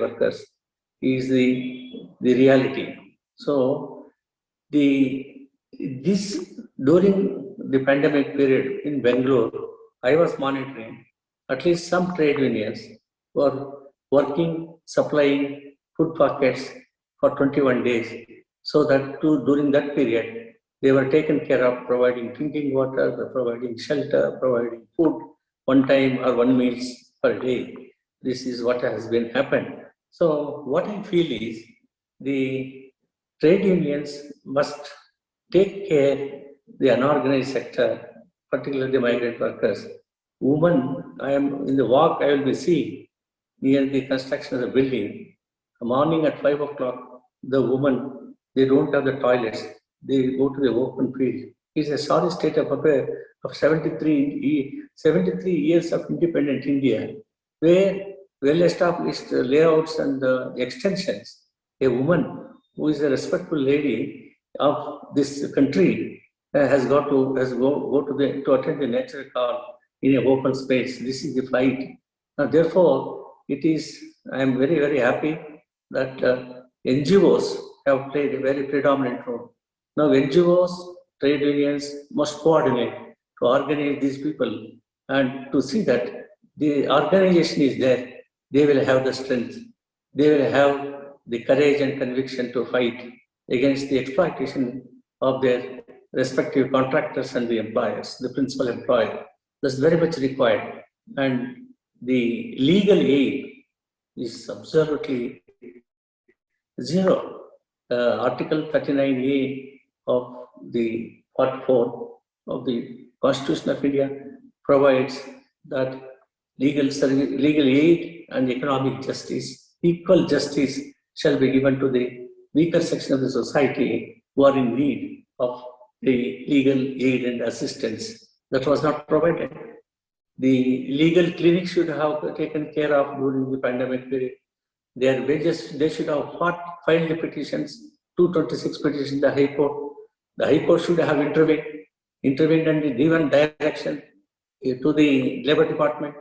is the reality. So the this during the pandemic period in Bangalore, I was monitoring at least some trade unions were working, supplying food packets for 21 days, so that during that period, they were taken care of, providing drinking water, providing shelter, providing food, one time or one meals per day. This is what has been happened. So what I feel is the trade unions must take care the unorganized sector, particularly the migrant workers. Women, I am in the walk, I will be seeing near the construction of the building. Morning at 5 o'clock, the women, they don't have the toilets. They go to the open field. It's a sorry state of affairs of 73 years of independent India, where well-established layouts and extensions, a woman who is a respectful lady of this country has go to attend the natural call in an open space. This is the fight. Now, therefore, I am very, very happy that NGOs have played a very predominant role. Now, NGOs, trade unions must coordinate to organize these people and to see that the organization is there. They will have the strength. They will have the courage and conviction to fight against the exploitation of their respective contractors and the employers, the principal employer. That's very much required. And the legal aid is absolutely zero. Article 39A of the Part 4 of the Constitution of India provides that legal aid and economic justice, equal justice shall be given to the weaker section of the society who are in need of the legal aid and assistance. That was not provided. The legal clinics should have taken care of during the pandemic period. Their wages, they should have filed the petitions, 226 petitions in the High Court. The High Court should have intervened and given direction to the Labour Department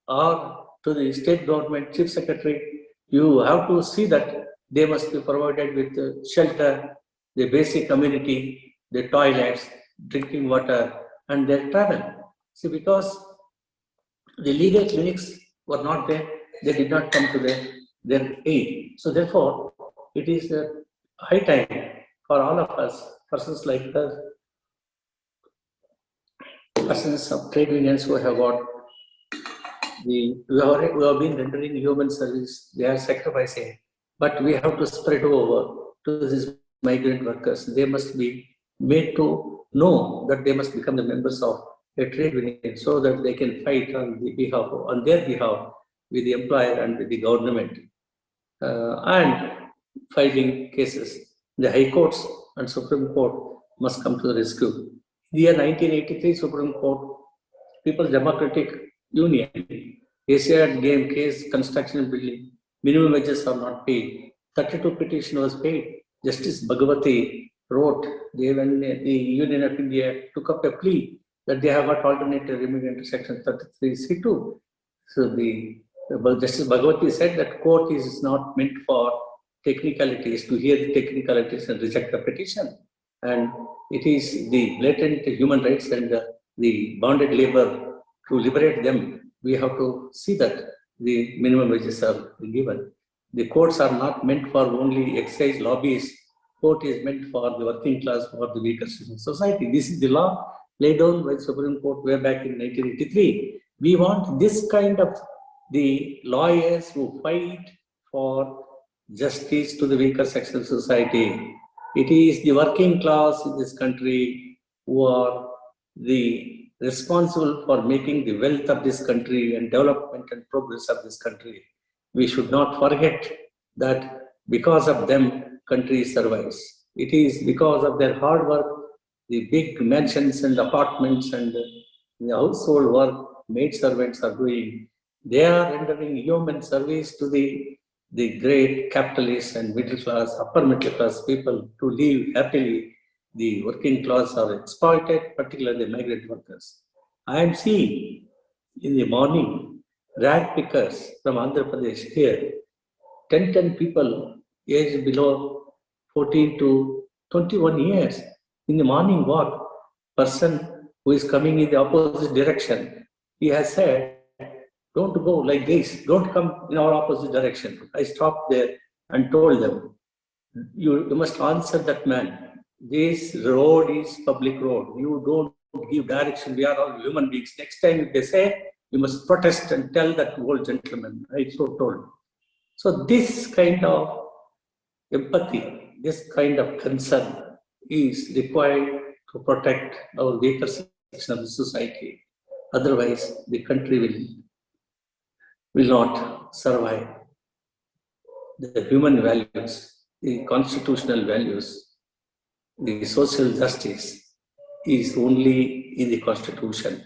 or to the State Government Chief Secretary. You have to see that they must be provided with shelter, the basic amenity, the toilets, drinking water, and their travel. See, because the legal clinics were not there, they did not come to their aid. So therefore, it is high time for all of us, persons like us, persons of trade unions who have got who have been rendering human service, they are sacrificing, but we have to spread over to these migrant workers. They must be made to know that they must become the members of a trade union so that they can fight on their behalf with the employer and with the government and filing cases. The High Courts and Supreme Court must come to the rescue. The year 1983 Supreme Court, People's Democratic Union, ACIAD game case, construction and building, minimum wages are not paid. 32 petition was paid. Justice Bhagavati wrote, when the Union of India took up a plea that they have got alternative remedy under section 33C2. So Justice Bhagavati said that court is not meant for technicalities, to hear the technicalities and reject the petition. And it is the blatant human rights and the bonded labor, to liberate them, we have to see that the minimum wages are given. The courts are not meant for only excise lobbies. Court is meant for the working class, for the weaker section of society. This is the law laid down by the Supreme Court way back in 1983. We want this kind of the lawyers who fight for justice to the weaker section of society. It is the working class in this country who are the responsible for making the wealth of this country and development and progress of this country. We should not forget that because of them, country survives. It is because of their hard work, the big mansions and apartments and the household work maid servants are doing. They are rendering human service to the great capitalists and middle class, upper middle class people to live happily. The working class are exploited, particularly the migrant workers. I am seeing in the morning rag pickers from Andhra Pradesh here, 10 people aged below 14 to 21 years. In the morning walk, person who is coming in the opposite direction, he has said, don't go like this, don't come in our opposite direction. I stopped there and told them, you must answer that man. This road is public road. You don't give direction. We are all human beings. Next time if they say, you must protest and tell that old gentleman. I so told. So this kind of empathy, this kind of concern is required to protect our weaker section of the society. Otherwise, the country will not survive. The human values, the constitutional values, the social justice is only in the constitution.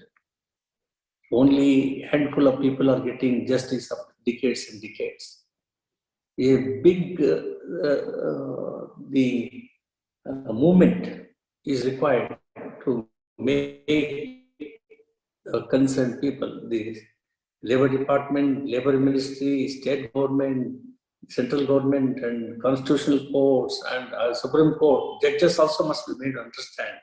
Only a handful of people are getting justice after decades and decades. A big movement is required to make concerned people, the Labor Department, Labor Ministry, State Government, Central Government, and Constitutional Courts and Supreme Court, judges also must be made to understand.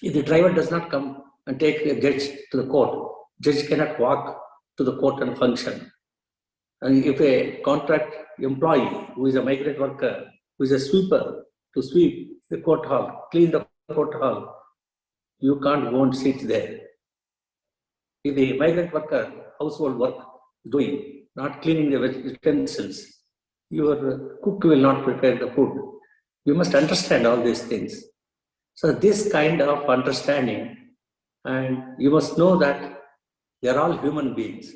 If the driver does not come and take a judge to the court, judge cannot walk to the court and function. And if a contract employee who is a migrant worker, who is a sweeper to sweep the court hall, clean the court hall, you can't go and sit there. If the migrant worker, household work doing, not cleaning the utensils, your cook will not prepare the food. You must understand all these things. So this kind of understanding, and you must know that they are all human beings.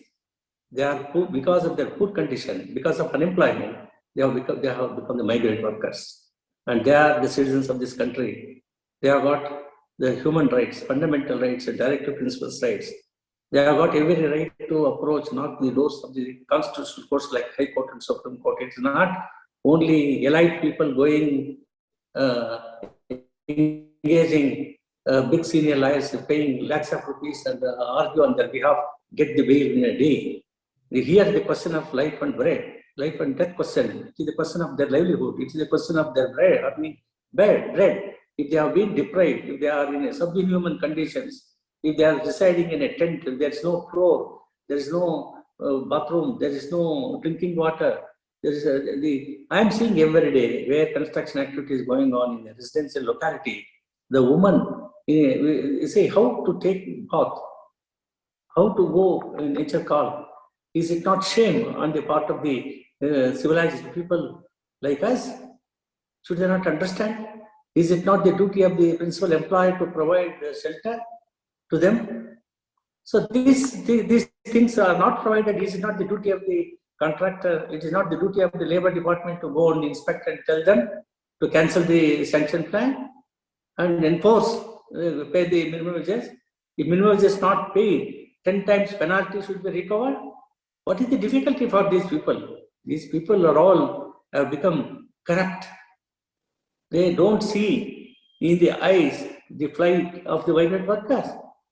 They are poor because of their poor condition, because of unemployment, they have become the migrant workers. And they are the citizens of this country. They have got the human rights, fundamental rights, and directive principles rights. They have got every right to approach, knock the doors of the constitutional courts like High Court and Supreme Court. It's not only elite people going, engaging big senior lawyers, paying lakhs of rupees and argue on their behalf, get the bail in a day. Here the question of life and bread, life and death question, it is the question of their livelihood, it is the question of their bread, bread. If they have been deprived, if they are in subhuman conditions, if they are residing in a tent, if there is no floor, there is no bathroom, there is no drinking water, there is I am seeing every day where construction activity is going on in a residential locality, the woman say how to take bath, how to go in nature call. Is it not shame on the part of the civilized people like us? Should they not understand? Is it not the duty of the principal employer to provide shelter to them? So these things are not provided. It is not the duty of the contractor. It is not the duty of the Labor Department to go and inspect and tell them to cancel the sanction plan and enforce, pay the minimum wages. If minimum wages is not paid, 10 times penalty should be recovered. What is the difficulty for these people? These people are all have become corrupt. They don't see in the eyes the plight of the migrant workers.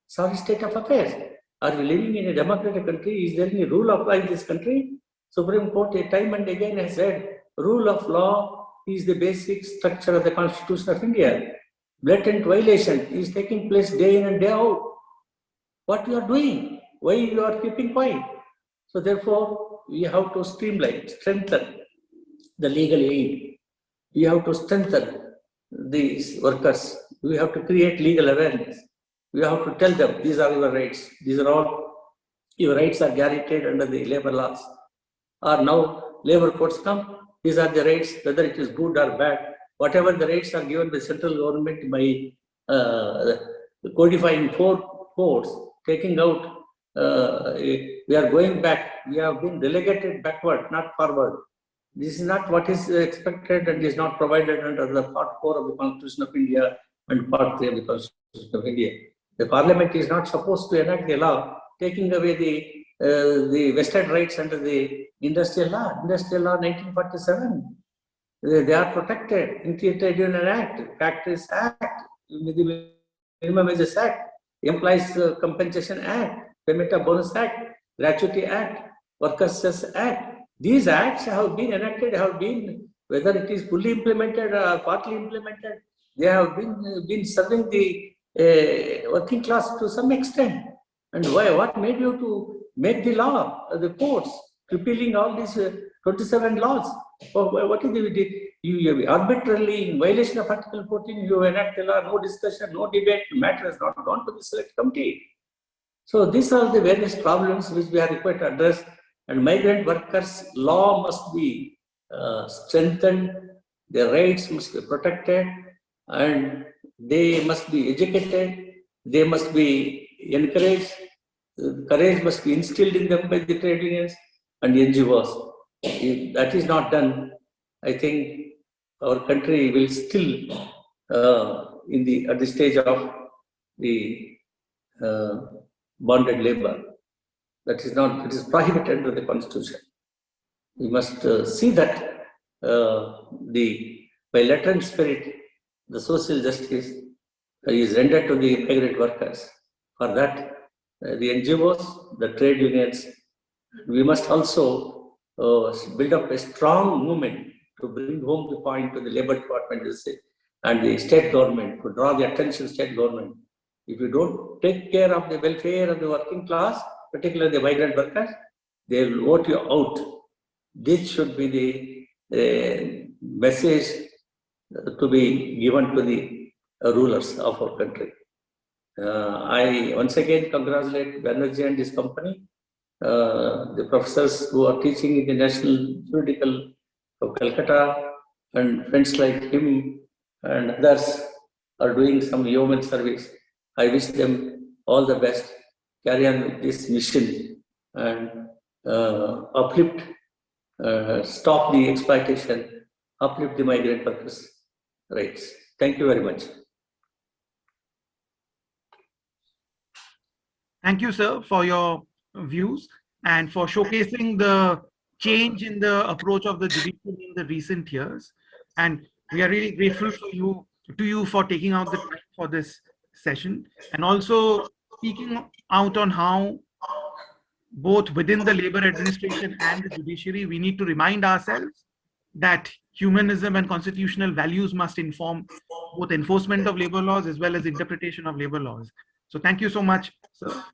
Sorry state of affairs. Are we living in a democratic country? Is there any rule of law in this country? Supreme Court time and again has said rule of law is the basic structure of the Constitution of India. Blatant violation is taking place day in and day out. What you are doing? Why you are keeping quiet? So therefore, we have to streamline, strengthen the legal aid. We have to strengthen these workers. We have to create legal awareness. We have to tell them, these are your rights. These are all, your rights are guaranteed under the labor laws. Or now, labor courts come, these are the rights, whether it is good or bad. Whatever the rights are given by central government by codifying 4 courts, taking out, we are going back. We have been relegated backward, not forward. This is not what is expected and is not provided under the Part 4 of the Constitution of India and Part 3 of the Constitution of India. The Parliament is not supposed to enact a law taking away the vested rights under the Industrial Law. Industrial Law 1947. They are protected. Trade Union Act, Factories Act, Minimum Wages Act, Employees Compensation Act, Payment of Bonus Act, Gratuity Act, Workers' Cess Act. These acts have been enacted, have been, whether it is fully implemented or partly implemented, They have been serving the working class to some extent. And why? What made you to make the law, the courts, repealing all these 27 laws? What is you arbitrarily, in violation of Article 14, you enact the law, no discussion, no debate, the matter has not gone to the select committee. So these are the various problems which we are required to address, and migrant workers' law must be strengthened, their rights must be protected, and they must be educated, they must be encouraged, courage must be instilled in them by the trade unions and NGOs. If that is not done, I think our country will still at the stage of the bonded labor. That is prohibited under the Constitution. We must see that by letter and spirit, the social justice is rendered to the migrant workers. For that, the NGOs, the trade unions, we must also build up a strong movement to bring home the point to the Labour Department and the state government, to draw the attention of state government. If you don't take care of the welfare of the working class, particularly the migrant workers, they will vote you out. This should be the message to be given to the rulers of our country. I once again congratulate Banerjee and his company, the professors who are teaching in the National University of Calcutta, and friends like him and others are doing some yeoman service. I wish them all the best. Carry on with this mission and uplift, stop the exploitation, uplift the migrant workers' rights. Thank you very much. Thank you, sir, for your views and for showcasing the change in the approach of the judiciary in the recent years. And we are really grateful to you for taking out the time for this session, and also speaking out on how both within the labor administration and the judiciary, we need to remind ourselves that humanism and constitutional values must inform both enforcement of labor laws as well as interpretation of labor laws. So thank you so much, sir.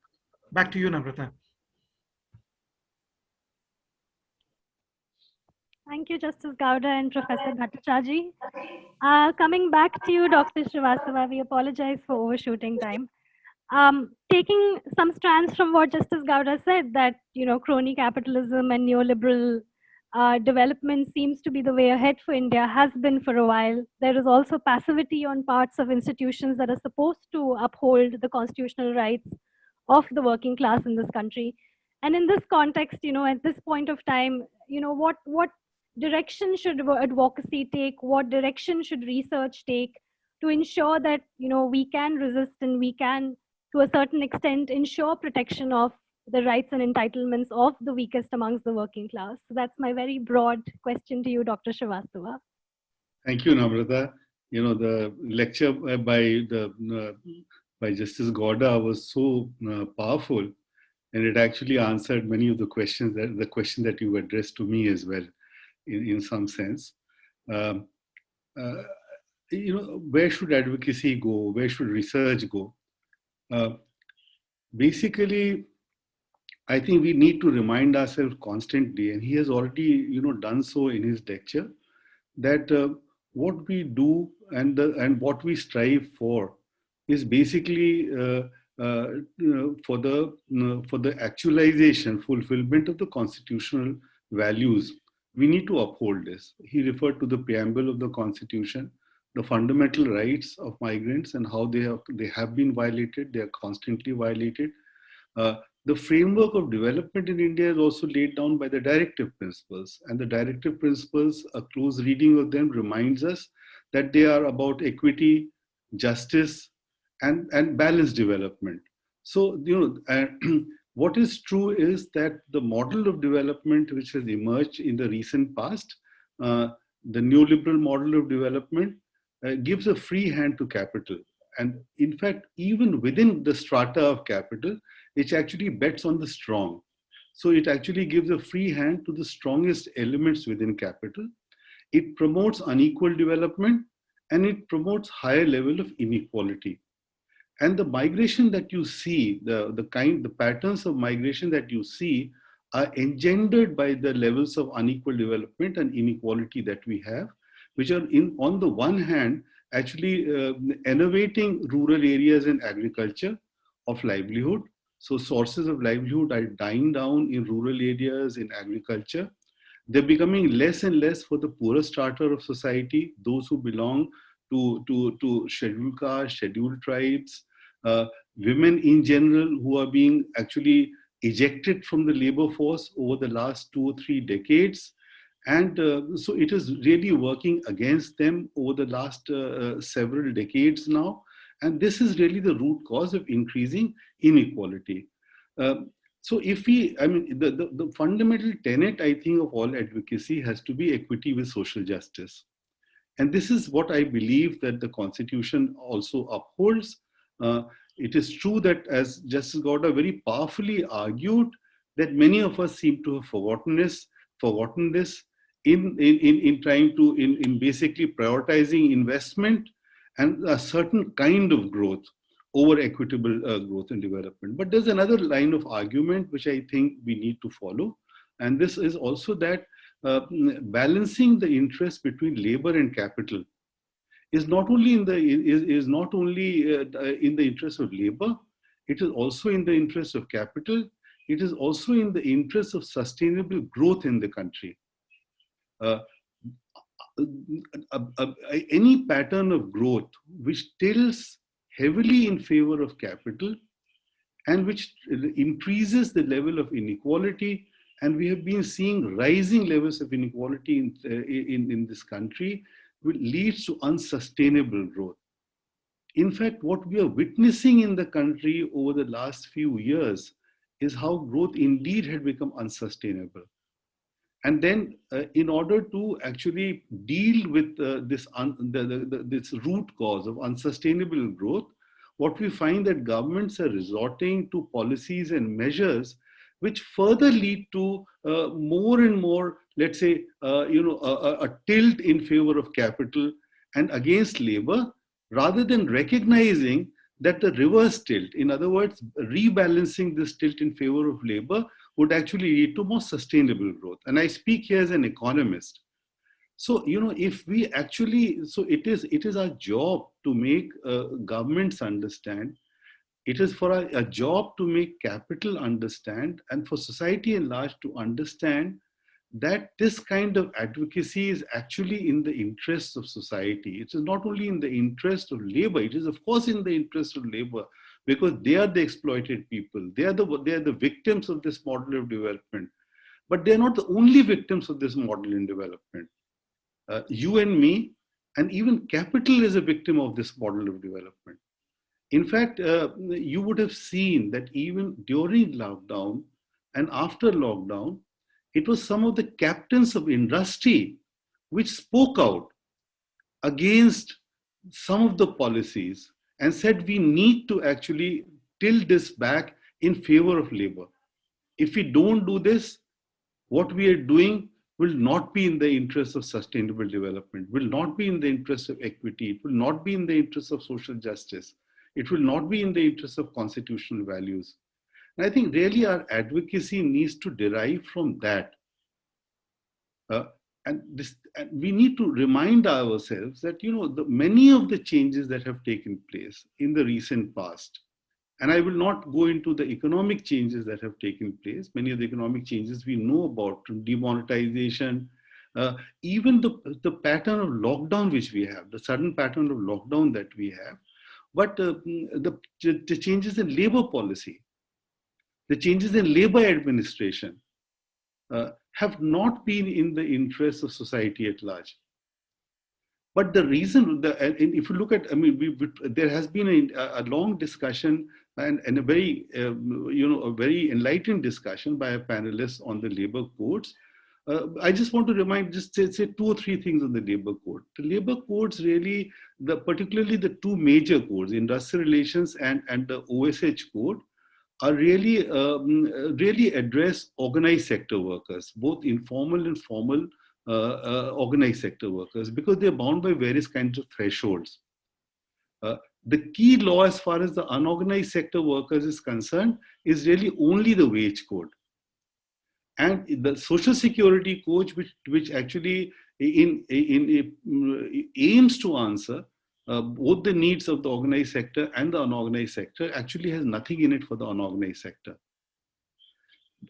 Back to you, Namrata. Thank you, Justice Gowda and Professor Bhattacharjee. Coming back to you, Dr. Srivastava, we apologize for overshooting time. Taking some strands from what Justice Gowda said, that crony capitalism and neoliberal development seems to be the way ahead for India, has been for a while. There is also passivity on parts of institutions that are supposed to uphold the constitutional rights of the working class in this country. And in this context, at this point of time, what direction should advocacy take? What direction should research take to ensure that we can resist and we can, to a certain extent, ensure protection of the rights and entitlements of the weakest amongst the working class? So that's my very broad question to you, Dr. Srivastava. Thank you, Namrata. The lecture by Justice Gowda was so powerful, and it actually answered many of the questions that you addressed to me as well, in some sense. Where should advocacy go? Where should research go? Basically, I think we need to remind ourselves constantly, and he has already, done so in his lecture, that what we do and what we strive for is basically for the actualization, fulfillment of the constitutional values. We need to uphold this. He referred to the preamble of the Constitution, the fundamental rights of migrants and how they have been violated, they are constantly violated. The framework of development in India is also laid down by the directive principles, and the directive principles, a close reading of them reminds us that they are about equity, justice, and balanced development. So, what is true is that the model of development which has emerged in the recent past, the neoliberal model of development, gives a free hand to capital. And in fact, even within the strata of capital, it actually bets on the strong. So it actually gives a free hand to the strongest elements within capital. It promotes unequal development, and it promotes higher level of inequality. And the migration that you see, the patterns of migration that you see are engendered by the levels of unequal development and inequality that we have, which are on the one hand, actually innovating rural areas in agriculture of livelihood. So sources of livelihood are dying down in rural areas in agriculture. They're becoming less and less for the poorer strata of society, those who belong to scheduled castes, scheduled tribes, women in general who are being actually ejected from the labor force over the last 2 or 3 decades. And so it is really working against them over the last several decades now. And this is really the root cause of increasing inequality. So if we, I mean, the fundamental tenet, I think, of all advocacy has to be equity with social justice. And this is what I believe that the Constitution also upholds. It is true that, as Justice Gowda very powerfully argued, that many of us seem to have forgotten this in trying to, in basically prioritizing investment and a certain kind of growth over equitable growth and development. But there's another line of argument which I think we need to follow. And this is also that balancing the interest between labor and capital is not only in the interest of labor, it is also in the interest of capital. It is also in the interest of sustainable growth in the country. Any pattern of growth which tilts heavily in favor of capital and which increases the level of inequality, and we have been seeing rising levels of inequality in this country, will lead to unsustainable growth. In fact, what we are witnessing in the country over the last few years is how growth indeed had become unsustainable. And then in order to actually deal with this root cause of unsustainable growth, what we find that governments are resorting to policies and measures which further lead to more and more, let's say, a tilt in favor of capital and against labor, rather than recognizing that the reverse tilt, in other words, rebalancing this tilt in favor of labor, would actually lead to more sustainable growth. And I speak here as an economist. So, if we actually, so it is our job to make governments understand. It is for a job to make capital understand, and for society at large to understand that this kind of advocacy is actually in the interests of society. It is not only in the interest of labor, it is of course in the interest of labor, because they are the exploited people. They are the victims of this model of development. But they are not the only victims of this model in development. You and me, and even capital is a victim of this model of development. In fact, you would have seen that even during lockdown and after lockdown, it was some of the captains of industry which spoke out against some of the policies and said we need to actually tilt this back in favor of labor. If we don't do this, what we are doing will not be in the interest of sustainable development, will not be in the interest of equity, it will not be in the interest of social justice. It will not be in the interest of constitutional values. And I think really our advocacy needs to derive from that. And we need to remind ourselves that, many of the changes that have taken place in the recent past, and I will not go into the economic changes that have taken place. Many of the economic changes we know about, from demonetization, even the pattern of lockdown which we have, the sudden pattern of lockdown that we have. But the changes in labor policy, the changes in labor administration have not been in the interest of society at large. But the reason, if you look at, there has been a long discussion and a very, a very enlightened discussion by a panelist on the labor codes. I just want to remind, just say 2 or 3 things on the labor code. The labor codes really, particularly the 2 major codes, industrial relations and the OSH code, are really address organized sector workers, both informal and formal organized sector workers because they're bound by various kinds of thresholds. The key law as far as the unorganized sector workers is concerned is really only the wage code. And the social security code, which actually aims to answer both the needs of the organized sector and the unorganized sector, actually has nothing in it for the unorganized sector.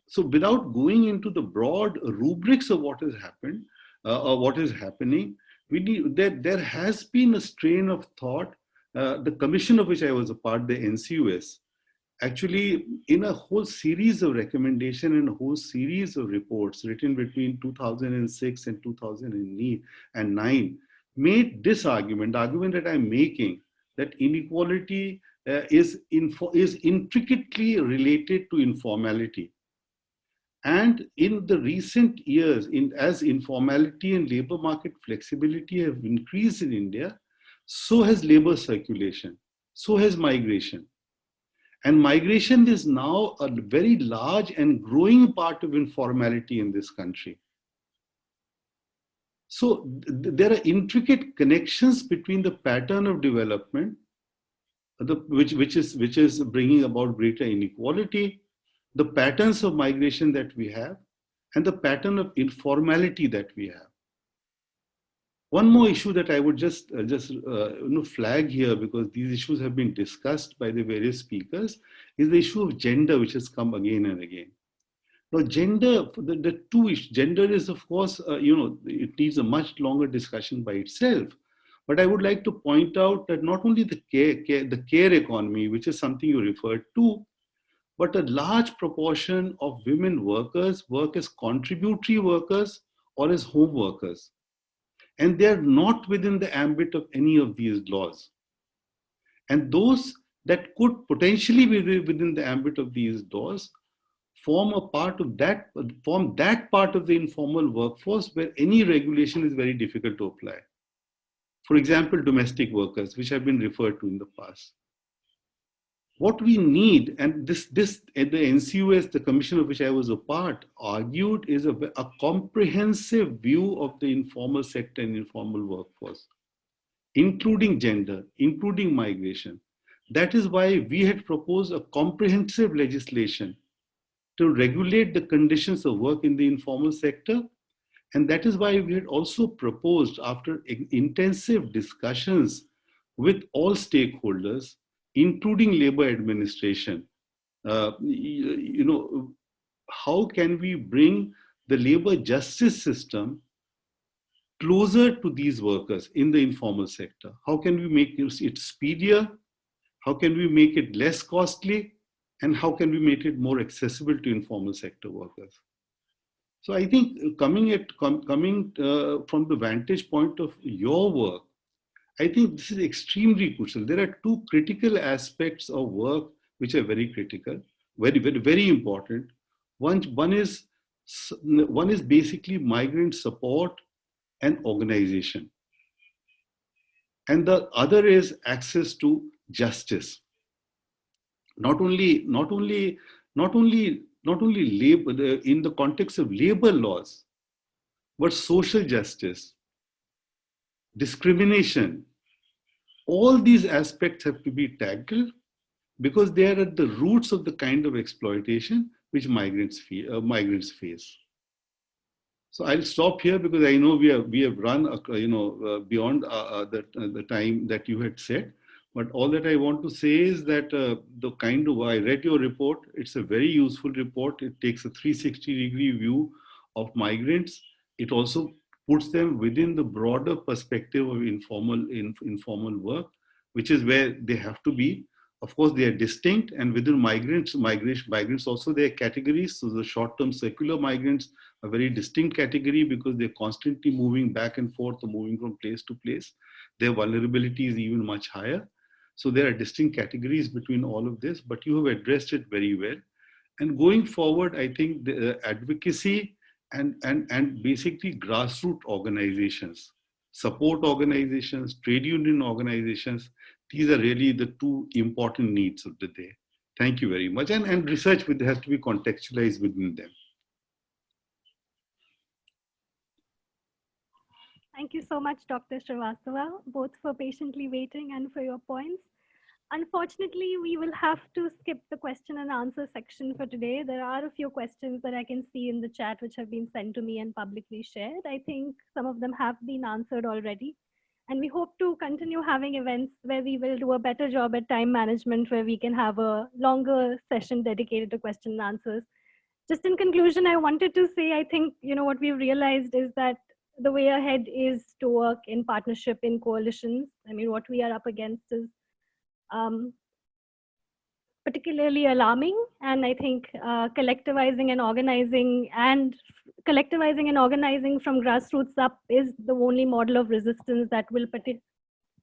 So without going into the broad rubrics of what has happened or what is happening, we need, there has been a strain of thought. The commission of which I was a part, the NCUS, actually in a whole series of recommendations and a whole series of reports written between 2006 and 2009 made this argument, the argument that I'm making, that inequality is intricately related to informality. And in the recent years, as informality and labor market flexibility have increased in India, so has labor circulation, so has migration. And migration is now a very large and growing part of informality in this country. So there are intricate connections between the pattern of development, which is bringing about greater inequality, the patterns of migration that we have, and the pattern of informality that we have. One more issue that I would just flag here, because these issues have been discussed by the various speakers, is the issue of gender, which has come again and again. Now, gender, the two issues, gender is, of course, it needs a much longer discussion by itself. But I would like to point out that not only the care economy, which is something you referred to, but a large proportion of women workers work as contributory workers or as home workers. And they're not within the ambit of any of these laws. And those that could potentially be within the ambit of these laws form a part of that, part of the informal workforce where any regulation is very difficult to apply. For example, domestic workers, which have been referred to in the past. What we need, and this at the NCUS, the commission of which I was a part, argued is a comprehensive view of the informal sector and informal workforce, including gender, including migration. That is why we had proposed a comprehensive legislation to regulate the conditions of work in the informal sector. And that is why we had also proposed, after intensive discussions with all stakeholders, including labor administration, how can we bring the labor justice system closer to these workers in the informal sector? How can we make it speedier? How can we make it less costly? And how can we make it more accessible to informal sector workers? So I think coming from the vantage point of your work, I think this is extremely crucial. There are two critical aspects of work which are very critical, very, very, very important. One is basically migrant support and organization. And the other is access to justice. Not only labor, in the context of labor laws, but social justice, discrimination, all these aspects have to be tackled because they are at the roots of the kind of exploitation which migrants face. So I'll stop here because I know we have run beyond the time that you had set. But all that I want to say is that I read your report. It's a very useful report. It takes a 360-degree view of migrants. It also puts them within the broader perspective of informal work, which is where they have to be. Of course, they are distinct, and within migrants also there are categories. So the short-term circular migrants are a very distinct category because they're constantly moving back and forth or moving from place to place. Their vulnerability is even much higher. So there are distinct categories between all of this, but you have addressed it very well. And going forward, I think the advocacy and basically grassroots organizations, support organizations, trade union organizations, these are really the two important needs of the day. Thank you very much. And research has to be contextualized within them. Thank you so much, Dr. Srivastava, both for patiently waiting and for your points. Unfortunately, we will have to skip the question and answer section for today. There are a few questions that I can see in the chat which have been sent to me and publicly shared. I think some of them have been answered already. And we hope to continue having events where we will do a better job at time management, where we can have a longer session dedicated to question and answers. Just in conclusion, I wanted to say, I think, what we've realized is that the way ahead is to work in partnership, in coalitions. I mean, what we are up against is particularly alarming, and I think collectivizing and organizing from grassroots up is the only model of resistance that will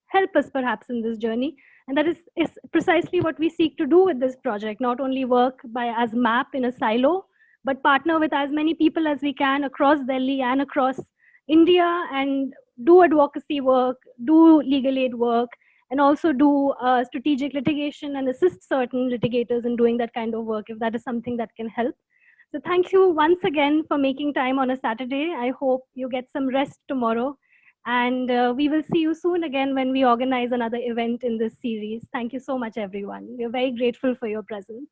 help us perhaps in this journey. And that is precisely what we seek to do with this project, not only work as MAP in a silo, but partner with as many people as we can across Delhi and across India, and do advocacy work, do legal aid work, and also do strategic litigation and assist certain litigators in doing that kind of work, if that is something that can help. So thank you once again for making time on a Saturday. I hope you get some rest tomorrow. And we will see you soon again when we organize another event in this series. Thank you so much, everyone. We're very grateful for your presence.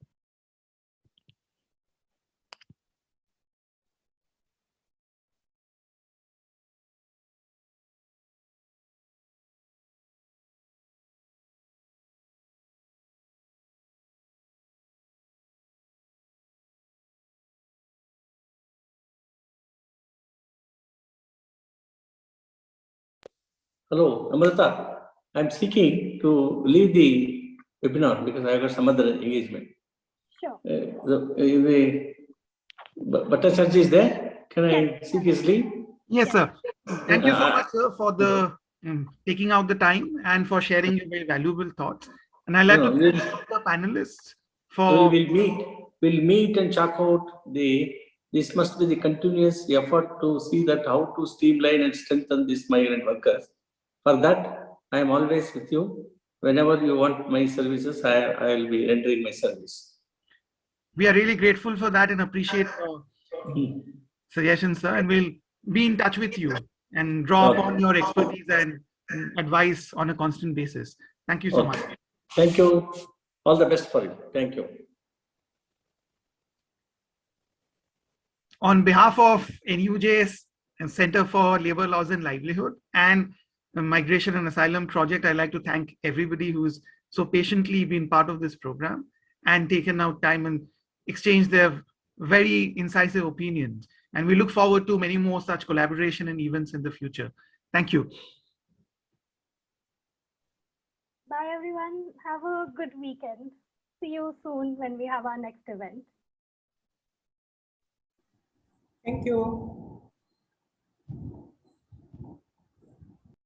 Hello, Amrita. I'm seeking to leave the webinar because I have got some other engagement. Sure. The Bhattacharya is there. Can I seek his leave? Yes, sir. Thank you so much, sir, for the taking out the time and for sharing your very valuable thoughts. And I'd like to thank the panelists for. We'll meet and check out this must be the continuous effort to see that how to streamline and strengthen these migrant workers. For that, I am always with you. Whenever you want my services, I will be rendering my service. We are really grateful for that and appreciate your suggestions, sir. And we'll be in touch with you and draw upon your expertise and advice on a constant basis. Thank you so much. Thank you. All the best for you. Thank you. On behalf of NUJ's Center for Labor Laws and Livelihood and the Migration and Asylum Project, I'd like to thank everybody who's so patiently been part of this program and taken out time and exchanged their very incisive opinions. And we look forward to many more such collaboration and events in the future. Thank you. Bye, everyone. Have a good weekend. See you soon when we have our next event. Thank you.